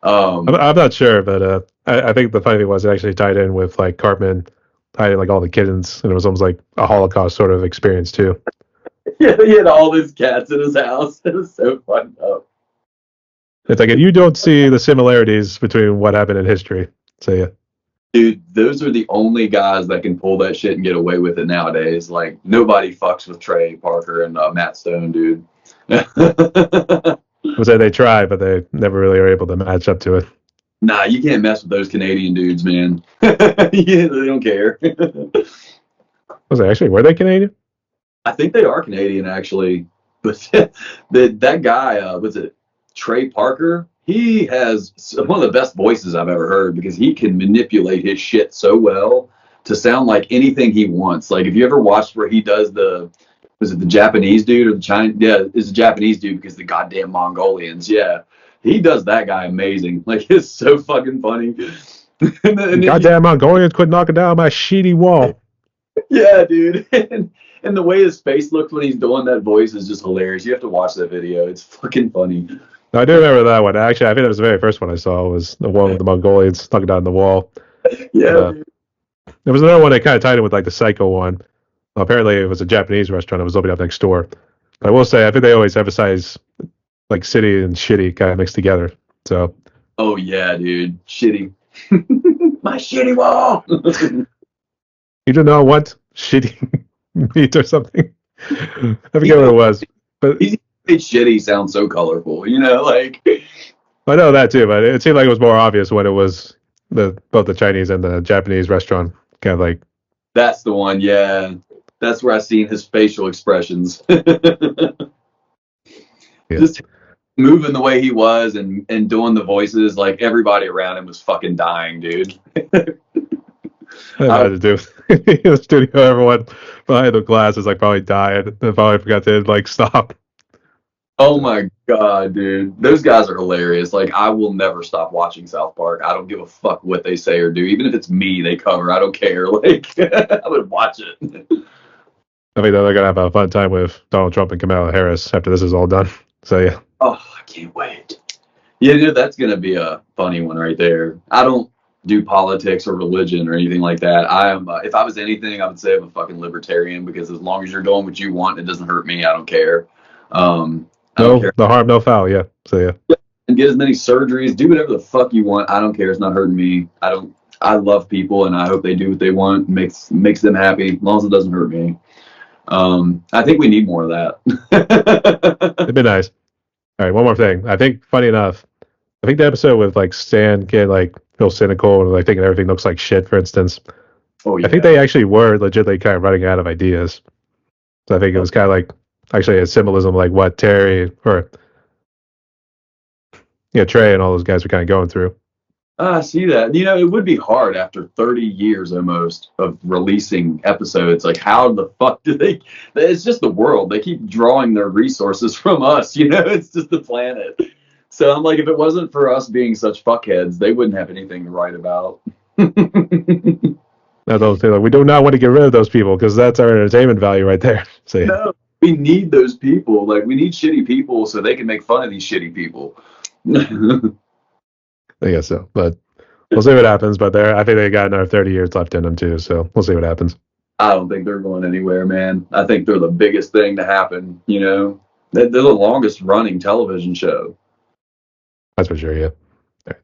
Um, I'm not sure, but I think the funny thing was it actually tied in with like Cartman, tied in like all the kittens, and it was almost like a Holocaust sort of experience too. yeah, he had all these cats in his house. It was so fucked up. It's like you don't see the similarities between what happened in history. So yeah, Dude, those are the only guys that can pull that shit and get away with it nowadays. Like nobody fucks with Trey Parker and Matt Stone, dude. I would say they try, but they never really are able to match up to it. Nah, you can't mess with those Canadian dudes, man. Yeah, they don't care. Was it actually were they Canadian? I think they are Canadian, actually. But that guy, was it Trey Parker? He has one of the best voices I've ever heard because he can manipulate his shit so well to sound like anything he wants. Like if you ever watched where he does was it the Japanese dude or the Chinese? Yeah, it's a Japanese dude because the goddamn Mongolians. Yeah, he does that guy amazing. Like it's so fucking funny. And then Goddamn Mongolians quit knocking down my sheety wall. yeah, dude. And the way his face looks when he's doing that voice is just hilarious. You have to watch that video. It's fucking funny. I do remember that one. Actually, I think that was the very first one I saw was the one with the Mongolians knocking down the wall. But Yeah, dude. there was another one that kind of tied in with like the Psycho one. Well, apparently, it was a Japanese restaurant that was opening up next door. But I will say, I think they always emphasize like city and shitty kind of mixed together. So Oh yeah, dude. Shitty. My shitty wall. you don't know what shitty meat or something. I forget what it was, but He made shitty sound so colorful, like I know that too. But it seemed like it was more obvious when it was both the Chinese and the Japanese restaurant kind of like that's the one. Yeah, that's where I seen his facial expressions. yeah. Just moving the way he was and doing the voices, like everybody around him was fucking dying, dude. I I, had to do in the studio. Everyone behind the glass is like probably died. They probably forgot to like stop. oh So, my God, dude. Those guys are hilarious. Like, I will never stop watching South Park. I don't give a fuck what they say or do. Even if it's me they cover, I don't care. Like, I would watch it. I think they're gonna have a fun time with Donald Trump and Kamala Harris after this is all done. So yeah, Oh, I can't wait. Yeah, dude, that's gonna be a funny one right there. I don't do politics or religion or anything like that. I am. If I was anything, I would say I'm a fucking libertarian because as long as you're doing what you want, it doesn't hurt me. I don't care. I don't care. no harm, no foul. Yeah. So yeah, And get as many surgeries, do whatever the fuck you want. I don't care. It's not hurting me. I don't. I love people, and I hope they do what they want. Makes them happy, as long as it doesn't hurt me. I think we need more of it'd that. be nice. All right, one more thing. I think funny enough, I think the episode with like Stan getting like real cynical and like thinking everything looks like shit, for instance. Oh I think yeah. they actually were legitimately kind of running out of ideas. So I think it was kind of like actually a symbolism like what Terry or Trey and all those guys were kind of going through. I see that. You know, it would be hard after 30 years almost of releasing episodes. Like, how the fuck do they? It's just the world. They keep drawing their resources from us. You know, it's just the planet. So I'm like, if it wasn't for us being such fuckheads, they wouldn't have anything to write about. That's all like we do not want to get rid of those people because that's our entertainment value right there. So yeah, No, we need those people. Like, we need shitty people so they can make fun of these shitty people. I guess so. But we'll see what happens. But there, I think they got another 30 years left in them too. So we'll see what happens. I don't think they're going anywhere, man. I think they're the biggest thing to happen. You know, they're the longest running television show. That's for sure. Yeah. All right.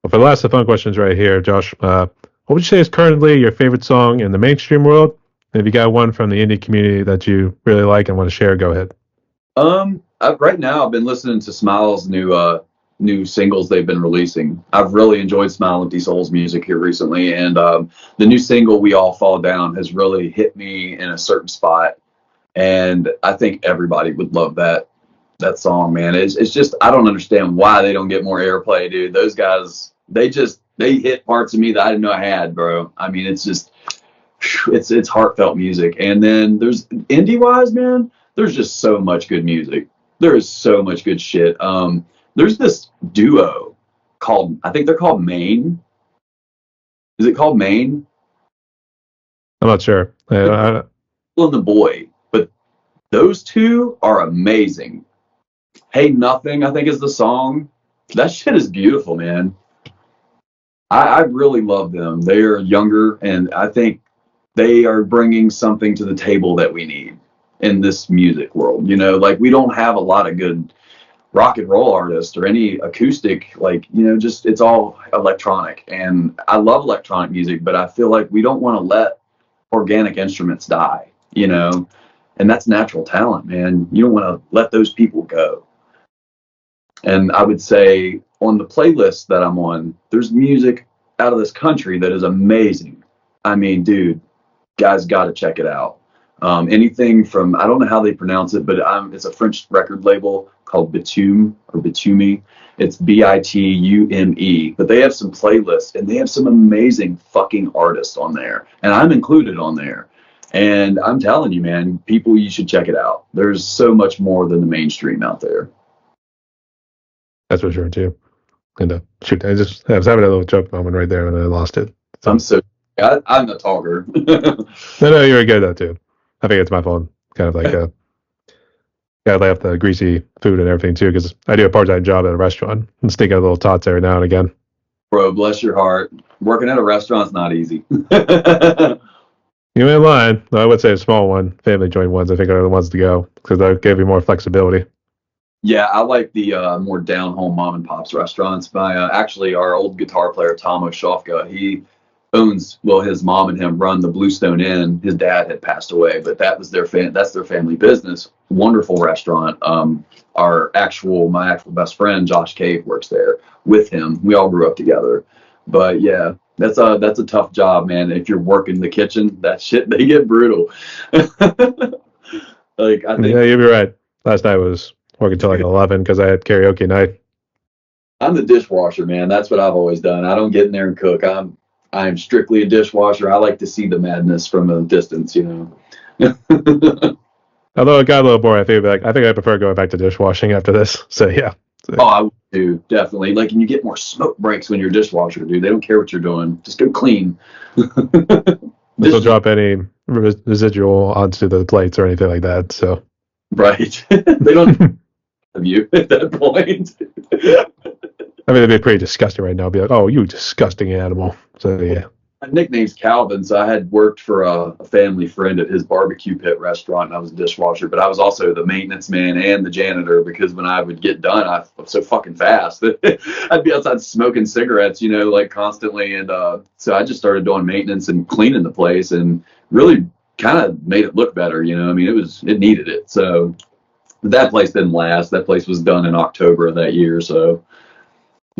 Well, for the last of the fun questions right here, Josh, what would you say is currently your favorite song in the mainstream world? And if you got one from the indie community that you really like and want to share, go ahead. Right now I've been listening to Smile's new singles they've been releasing. I've really enjoyed Smile Empty Souls music here recently, and the new single "We All Fall Down" has really hit me in a certain spot, and I think everybody would love that song, man. It's just I don't understand why they don't get more airplay, dude. Those guys, they hit parts of me that I didn't know I had, bro. I mean, it's just it's heartfelt music. And then there's indie wise, man. There's just so much good music. There is so much good shit. There's this duo called I think they're called Maine. Is it called Maine? I'm not sure. And the boy, but those two are amazing. Hey Nothing, I think is the song. That shit is beautiful, man. I really love them. They are younger, and I think they are bringing something to the table that we need in this music world. You know, like we don't have a lot of good rock and roll artists or any acoustic, like, you know, just it's all electronic. And I love electronic music, but I feel like we don't want to let organic instruments die, you know, and that's natural talent, man. You don't want to let those people go. And I would say on the playlist that I'm on, there's music out of this country that is amazing. I mean, dude, guys got to check it out. Anything from I don't know how they pronounce it, but it's a French record label called Bitume or Bitume. It's Bitume, but they have some playlists and they have some amazing fucking artists on there, and I'm included on there. And I'm telling you, man, people, you should check it out. There's so much more than the mainstream out there. That's for sure too. And shoot, I was having a little joke moment right there and I lost it. I'm So so I'm a talker. no, you were good though too. I think it's my fault. Kind of like gotta lay off the greasy food and everything too, because I do a part-time job at a restaurant and sneak out little tots every now and again. Bro, bless your heart. Working at a restaurant's not easy. You ain't lying. I would say a small one, family joint ones. I think are the ones to go because they give you more flexibility. Yeah, I like the more down home mom and pops restaurants. My actually our old guitar player Tom Oshofka, he owns well his mom and him run the Bluestone Inn. His dad had passed away, but that's their family business. Wonderful restaurant. My actual best friend Josh Cave works there with him. We all grew up together. But yeah, that's a tough job, man. If you're working the kitchen, that shit they get brutal. Like I Yeah, think you'd be right. Last night was working till like 11 because I had karaoke night. I'm the dishwasher, man. That's what I've always done. I don't get in there and cook. I am strictly a dishwasher. I like to see the madness from a distance, you know. Although it got a little boring, I think I prefer going back to dishwashing after this. So yeah. Oh, I would too, definitely. Like, and you get more smoke breaks when you're a dishwasher, dude. They don't care what you're doing. Just go clean. This will drop any residual onto the plates or anything like that. So right. They don't have you at that point. I mean, they'd be pretty disgusting right now. Be like, "Oh, you disgusting animal." So yeah. My nickname's Calvin, so I had worked for a family friend at his barbecue pit restaurant, and I was a dishwasher, but I was also the maintenance man and the janitor because when I would get done, I was so fucking fast. I'd be outside smoking cigarettes, you know, like constantly, and so I just started doing maintenance and cleaning the place, and really kind of made it look better, you know. I mean, it needed it. So that place didn't last. That place was done in October of that year, so.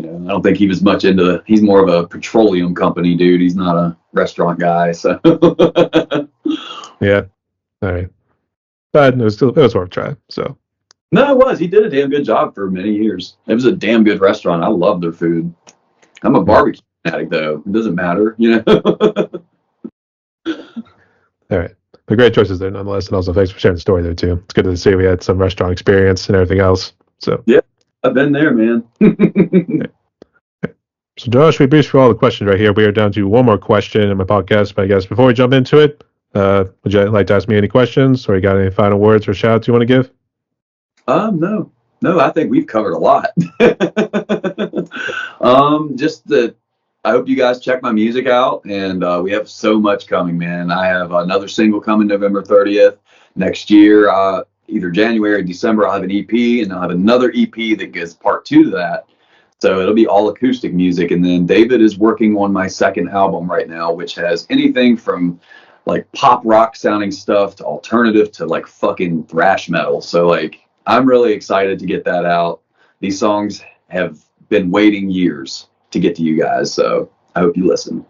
You know, I don't think he was much into. He's more of a petroleum company dude. He's not a restaurant guy. So Yeah. All right. But it was worth trying. So no, it was. He did a damn good job for many years. It was a damn good restaurant. I love their food. I'm a barbecue addict though. It doesn't matter, you know. all right. But great choices there nonetheless, and also thanks for sharing the story there too. It's good to see we had some restaurant experience and everything else. So Yeah, I've been there, man. So Josh, we breezed through all the questions right here. We are down to one more question in my podcast, but I guess before we jump into it, would you like to ask me any questions, or you got any final words or shout outs you want to give? No, I think we've covered a lot. Just that I hope you guys check my music out, and we have so much coming, man. I have another single coming November 30th next year. Either January or December, I'll have an EP, and I'll have another EP that gets part 2 to that. So it'll be all acoustic music. And then David is working on my second album right now, which has anything from like pop rock sounding stuff to alternative to like fucking thrash metal. So like I'm really excited to get that out. These songs have been waiting years to get to you guys. So I hope you listen.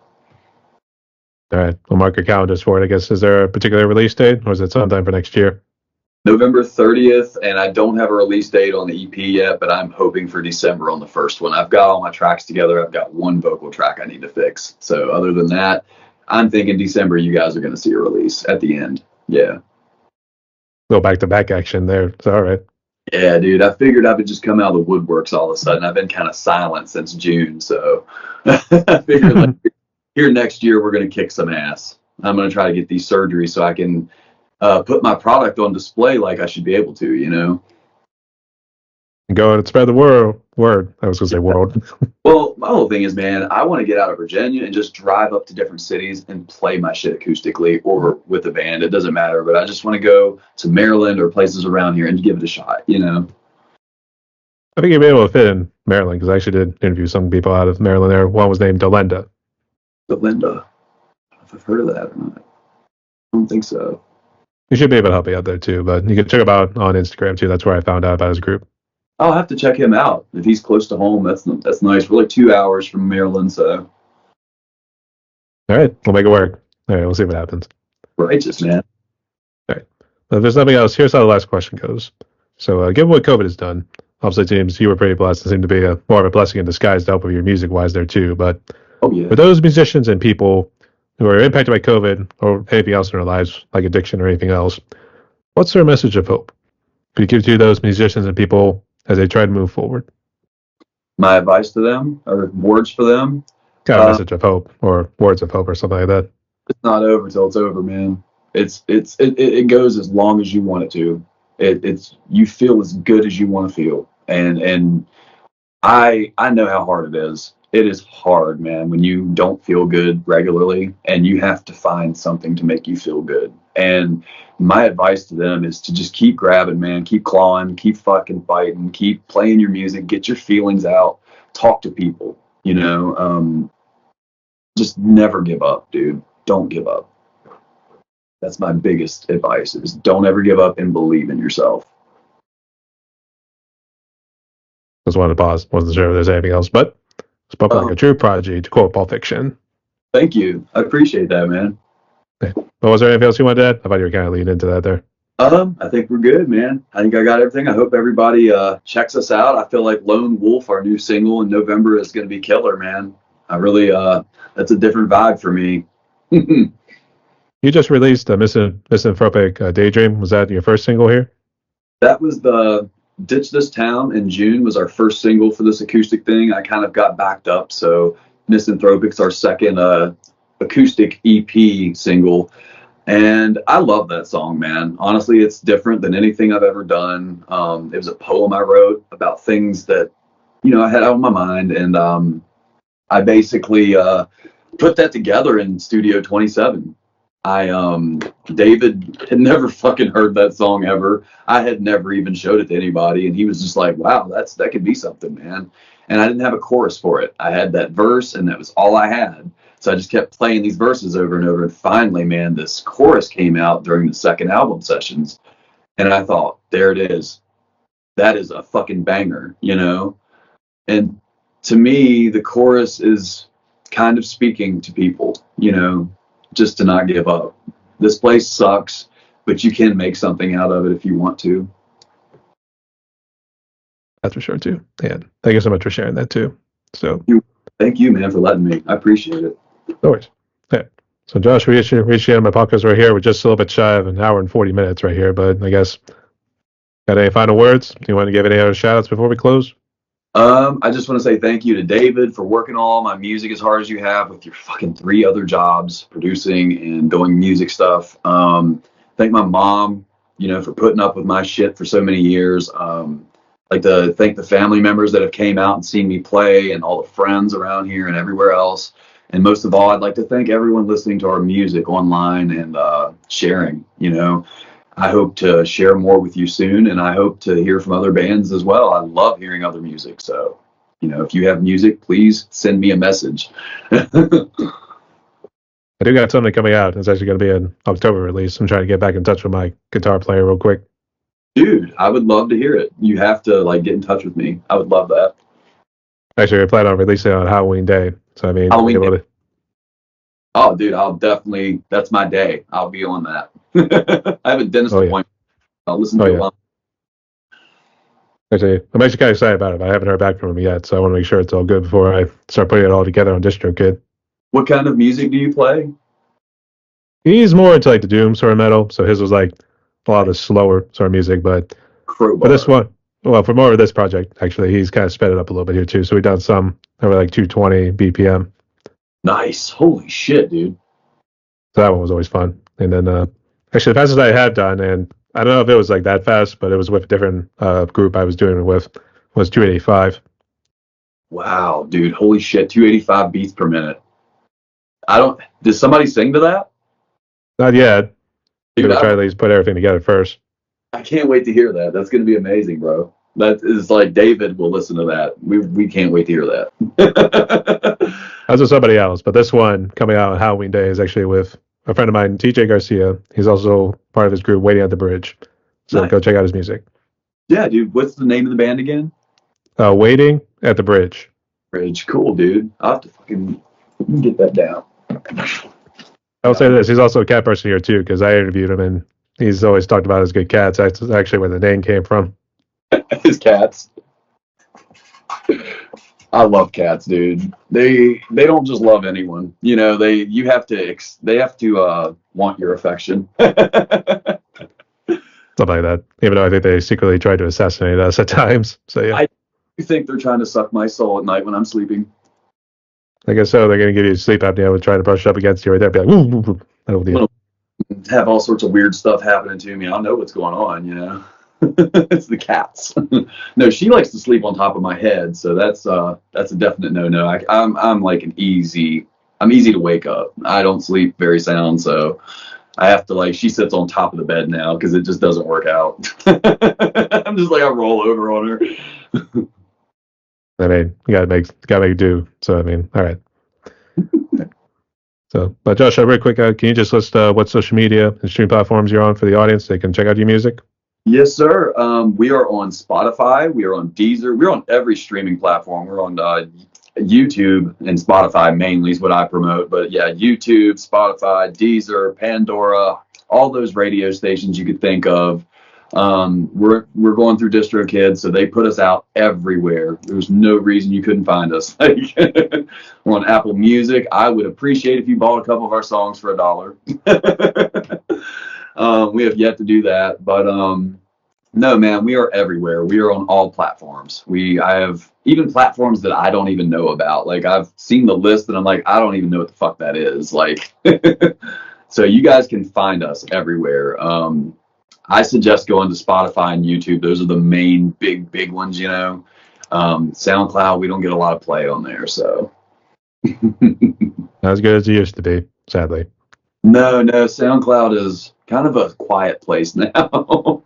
All right, we'll mark your calendars for it. I guess, is there a particular release date, or is it sometime for next year? November 30th, and I don't have a release date on the EP yet, but I'm hoping for December on the first one. I've got all my tracks together. I've got one vocal track I need to fix. So other than that, I'm thinking December you guys are going to see a release at the end. Yeah. Go back to back action there. So all right. Yeah, dude. I figured I would just come out of the woodworks all of a sudden. I've been kind of silent since June, so I figured like here next year we're going to kick some ass. I'm going to try to get these surgeries so I can put my product on display like I should be able to, you know. Go and spread the word. I was going to say world. Well, my whole thing is, man, I want to get out of Virginia and just drive up to different cities and play my shit acoustically or with a band. It doesn't matter, but I just want to go to Maryland or places around here and give it a shot, you know. I think you'd be able to fit in Maryland because I actually did interview some people out of Maryland there. One was named Delenda. Belinda, if I've heard of that or not. I don't think so. You should be able to help you out there too, but you can check him out on Instagram too. That's where I found out about his group. I'll have to check him out if he's close to home. That's nice. We're like 2 hours from Maryland, so. All right, we'll make it work. All right, we'll see what happens. Righteous, man. All right. If there's nothing else, here's how the last question goes. So, given what COVID has done, obviously it seems you were pretty blessed. It seemed to be more of a blessing in disguise to help with your music-wise there too. But oh, yeah. for those musicians and people who are impacted by COVID or anything else in their lives, like addiction or anything else, what's their message of hope? Could you give to those musicians and people as they try to move forward? My advice to them, or words for them? Kind of message of hope or words of hope or something like that. It's not over till it's over, man. It goes as long as you want it to. You feel as good as you want to feel, and I know how hard it is. It is hard, man, when you don't feel good regularly and you have to find something to make you feel good. And my advice to them is to just keep grabbing, man, keep clawing, keep fucking fighting, keep playing your music, get your feelings out, talk to people, you know, just never give up, dude. Don't give up. That's my biggest advice is don't ever give up and believe in yourself. Just wanted to pause. Wasn't sure if there's anything else, but spoke like a true prodigy, to quote Pulp Fiction. Thank you. I appreciate that, man. Okay. Well, was there anything else you wanted to add? I thought you were kind of leading into that there. I think we're good, man. I think I got everything. I hope everybody checks us out. I feel like Lone Wolf, our new single in November, is going to be killer, man. I really, that's a different vibe for me. You just released a Misanthropic Daydream. Was that your first single here? That was the Ditch This Town in June was our first single for this acoustic thing. I kind of got backed up, so Misanthropic's our second acoustic EP single. And I love that song, man. Honestly, it's different than anything I've ever done. It was a poem I wrote about things that, I had on my mind. And I basically put that together in Studio 27. David had never fucking heard that song ever. I had never even showed it to anybody, and he was just like, "Wow, that could be something, man." And I didn't have a chorus for it. I had that verse, and that was all I had. So I just kept playing these verses over and over. And finally, man, this chorus came out during the second album sessions, and I thought, "There it is. That is a fucking banger," And to me, the chorus is kind of speaking to people, just to not give up. This place sucks, but you can make something out of it if you want to. That's for sure too. And thank you so much for sharing that too. So Thank you, man, for letting me. I appreciate it. no worries. Yeah. So Josh, we appreciate my podcast right here. We're just a little bit shy of an hour and 40 minutes right here, but I guess got any final words? Do you want to give any other shout outs before we close? I just want to say thank you to David for working on all my music as hard as you have with your fucking 3 other jobs, producing and doing music stuff. Thank my mom, for putting up with my shit for so many years. Like to thank the family members that have came out and seen me play, and all the friends around here and everywhere else. And most of all, I'd like to thank everyone listening to our music online and sharing. I hope to share more with you soon, and I hope to hear from other bands as well. I love hearing other music. So, if you have music, please send me a message. I do got something coming out. It's actually going to be an October release. I'm trying to get back in touch with my guitar player real quick. Dude, I would love to hear it. You have to get in touch with me. I would love that. Actually, I plan on releasing it on Halloween Day. So, I mean, Halloween Day. Oh, dude, that's my day. I'll be on that. I have a dentist appointment. I'll listen to it. Actually, I'm actually kind of excited about it, but I haven't heard back from him yet, so I want to make sure it's all good before I start putting it all together on DistroKid. What kind of music do you play? He's more into the doom sort of metal, so his was a lot of the slower sort of music, but Crowbar. For this one, for more of this project, actually, he's kind of sped it up a little bit here too, so we've done some over 220 BPM. Nice. Holy shit, dude. So that one was always fun. And then, actually, the fastest I have done, and I don't know if it was that fast, but it was with a different group I was doing it with, was 285. Wow, dude. Holy shit. 285 beats per minute. Did somebody sing to that? Not yet. Dude, try to at least put everything together first. I can't wait to hear that. That's going to be amazing, bro. That is David will listen to that. We can't wait to hear that. I was with somebody else, but this one coming out on Halloween Day is actually with a friend of mine, TJ Garcia. He's also part of his group, Waiting at the Bridge. So Go check out his music. Yeah, dude. What's the name of the band again? Waiting at the Bridge. Bridge. Cool, dude. I'll have to fucking get that down. I'll say this. He's also a cat person here, too, because I interviewed him, and he's always talked about his good cats. That's actually where the name came from. His cats. I love cats, dude. They don't just love anyone. They have to want your affection. Something like that. Even though I think they secretly tried to assassinate us at times. So yeah. I think they're trying to suck my soul at night when I'm sleeping. I guess so. They're going to give you sleep apnea and try to brush up against you right there. Be like, woo, woo, woo. That'll deal. Have all sorts of weird stuff happening to me. I'll know what's going on, It's the cats. No, she likes to sleep on top of my head, so that's a definite no. I'm easy to wake up. I don't sleep very sound, so I have to she sits on top of the bed now because it just doesn't work out. I'm just I roll over on her. I mean, you gotta make do. So I mean, all right. So, but Josh, real quick, can you just list what social media and stream platforms you're on for the audience so they can check out your music? Yes, sir. We are on Spotify. We are on Deezer. We're on every streaming platform. We're on YouTube and Spotify mainly is what I promote. But yeah, YouTube, Spotify, Deezer, Pandora, all those radio stations you could think of. We're going through Distro Kids, so they put us out everywhere. There's no reason you couldn't find us. Like, we're on Apple Music. I would appreciate if you bought a couple of our songs for $1. We have yet to do that, but no, man, we are everywhere. We are on all platforms. I have even platforms that I don't even know about. Like, I've seen the list and I'm like, I don't even know what the fuck that is. Like, so you guys can find us everywhere. I suggest going to Spotify and YouTube. Those are the main big ones, you know. SoundCloud, we don't get a lot of play on there, so. Not as good as it used to be, sadly. No, SoundCloud is kind of a quiet place now.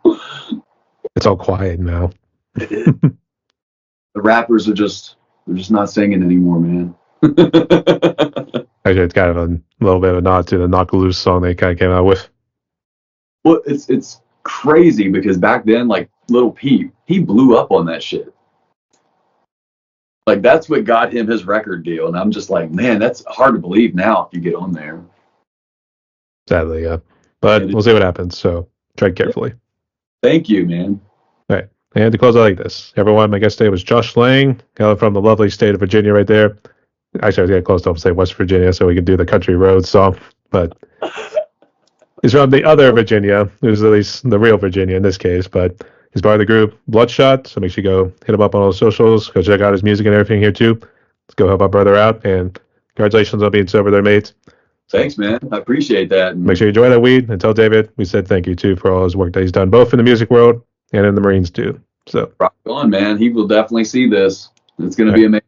It's all quiet now. The rappers they're just not singing anymore, man. Actually, it's kind of a little bit of a nod to the Knock Loose song they kind of came out with. Well, it's crazy because back then, like Little Peep, he blew up on that shit. Like, that's what got him his record deal, and I'm just like, man, that's hard to believe now if you get on there. Sadly, yeah. But we'll see what happens, so tread carefully. Thank you, man. All right. And to close out like this, everyone, my guest today was Josh Layne, from the lovely state of Virginia right there. Actually, I was getting close to say West Virginia so we could do the Country Road song, but he's from the other Virginia, who's at least the real Virginia in this case, but he's part of the group Bloodshot, so make sure you go hit him up on all the socials, go check out his music and everything here too. Let's go help our brother out, and congratulations on being sober there, mate. Thanks, man. I appreciate that. Make sure you enjoy that weed, and tell David we said thank you too for all his work that he's done, both in the music world and in the Marines too. So rock on, man. He will definitely see this. It's going to be amazing.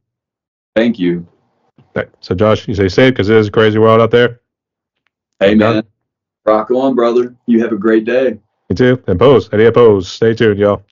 Thank you. Right. So, Josh, you stay safe because it is a crazy world out there. Hey, man. Rock on, brother. You have a great day. You too. And pose. Stay tuned, y'all.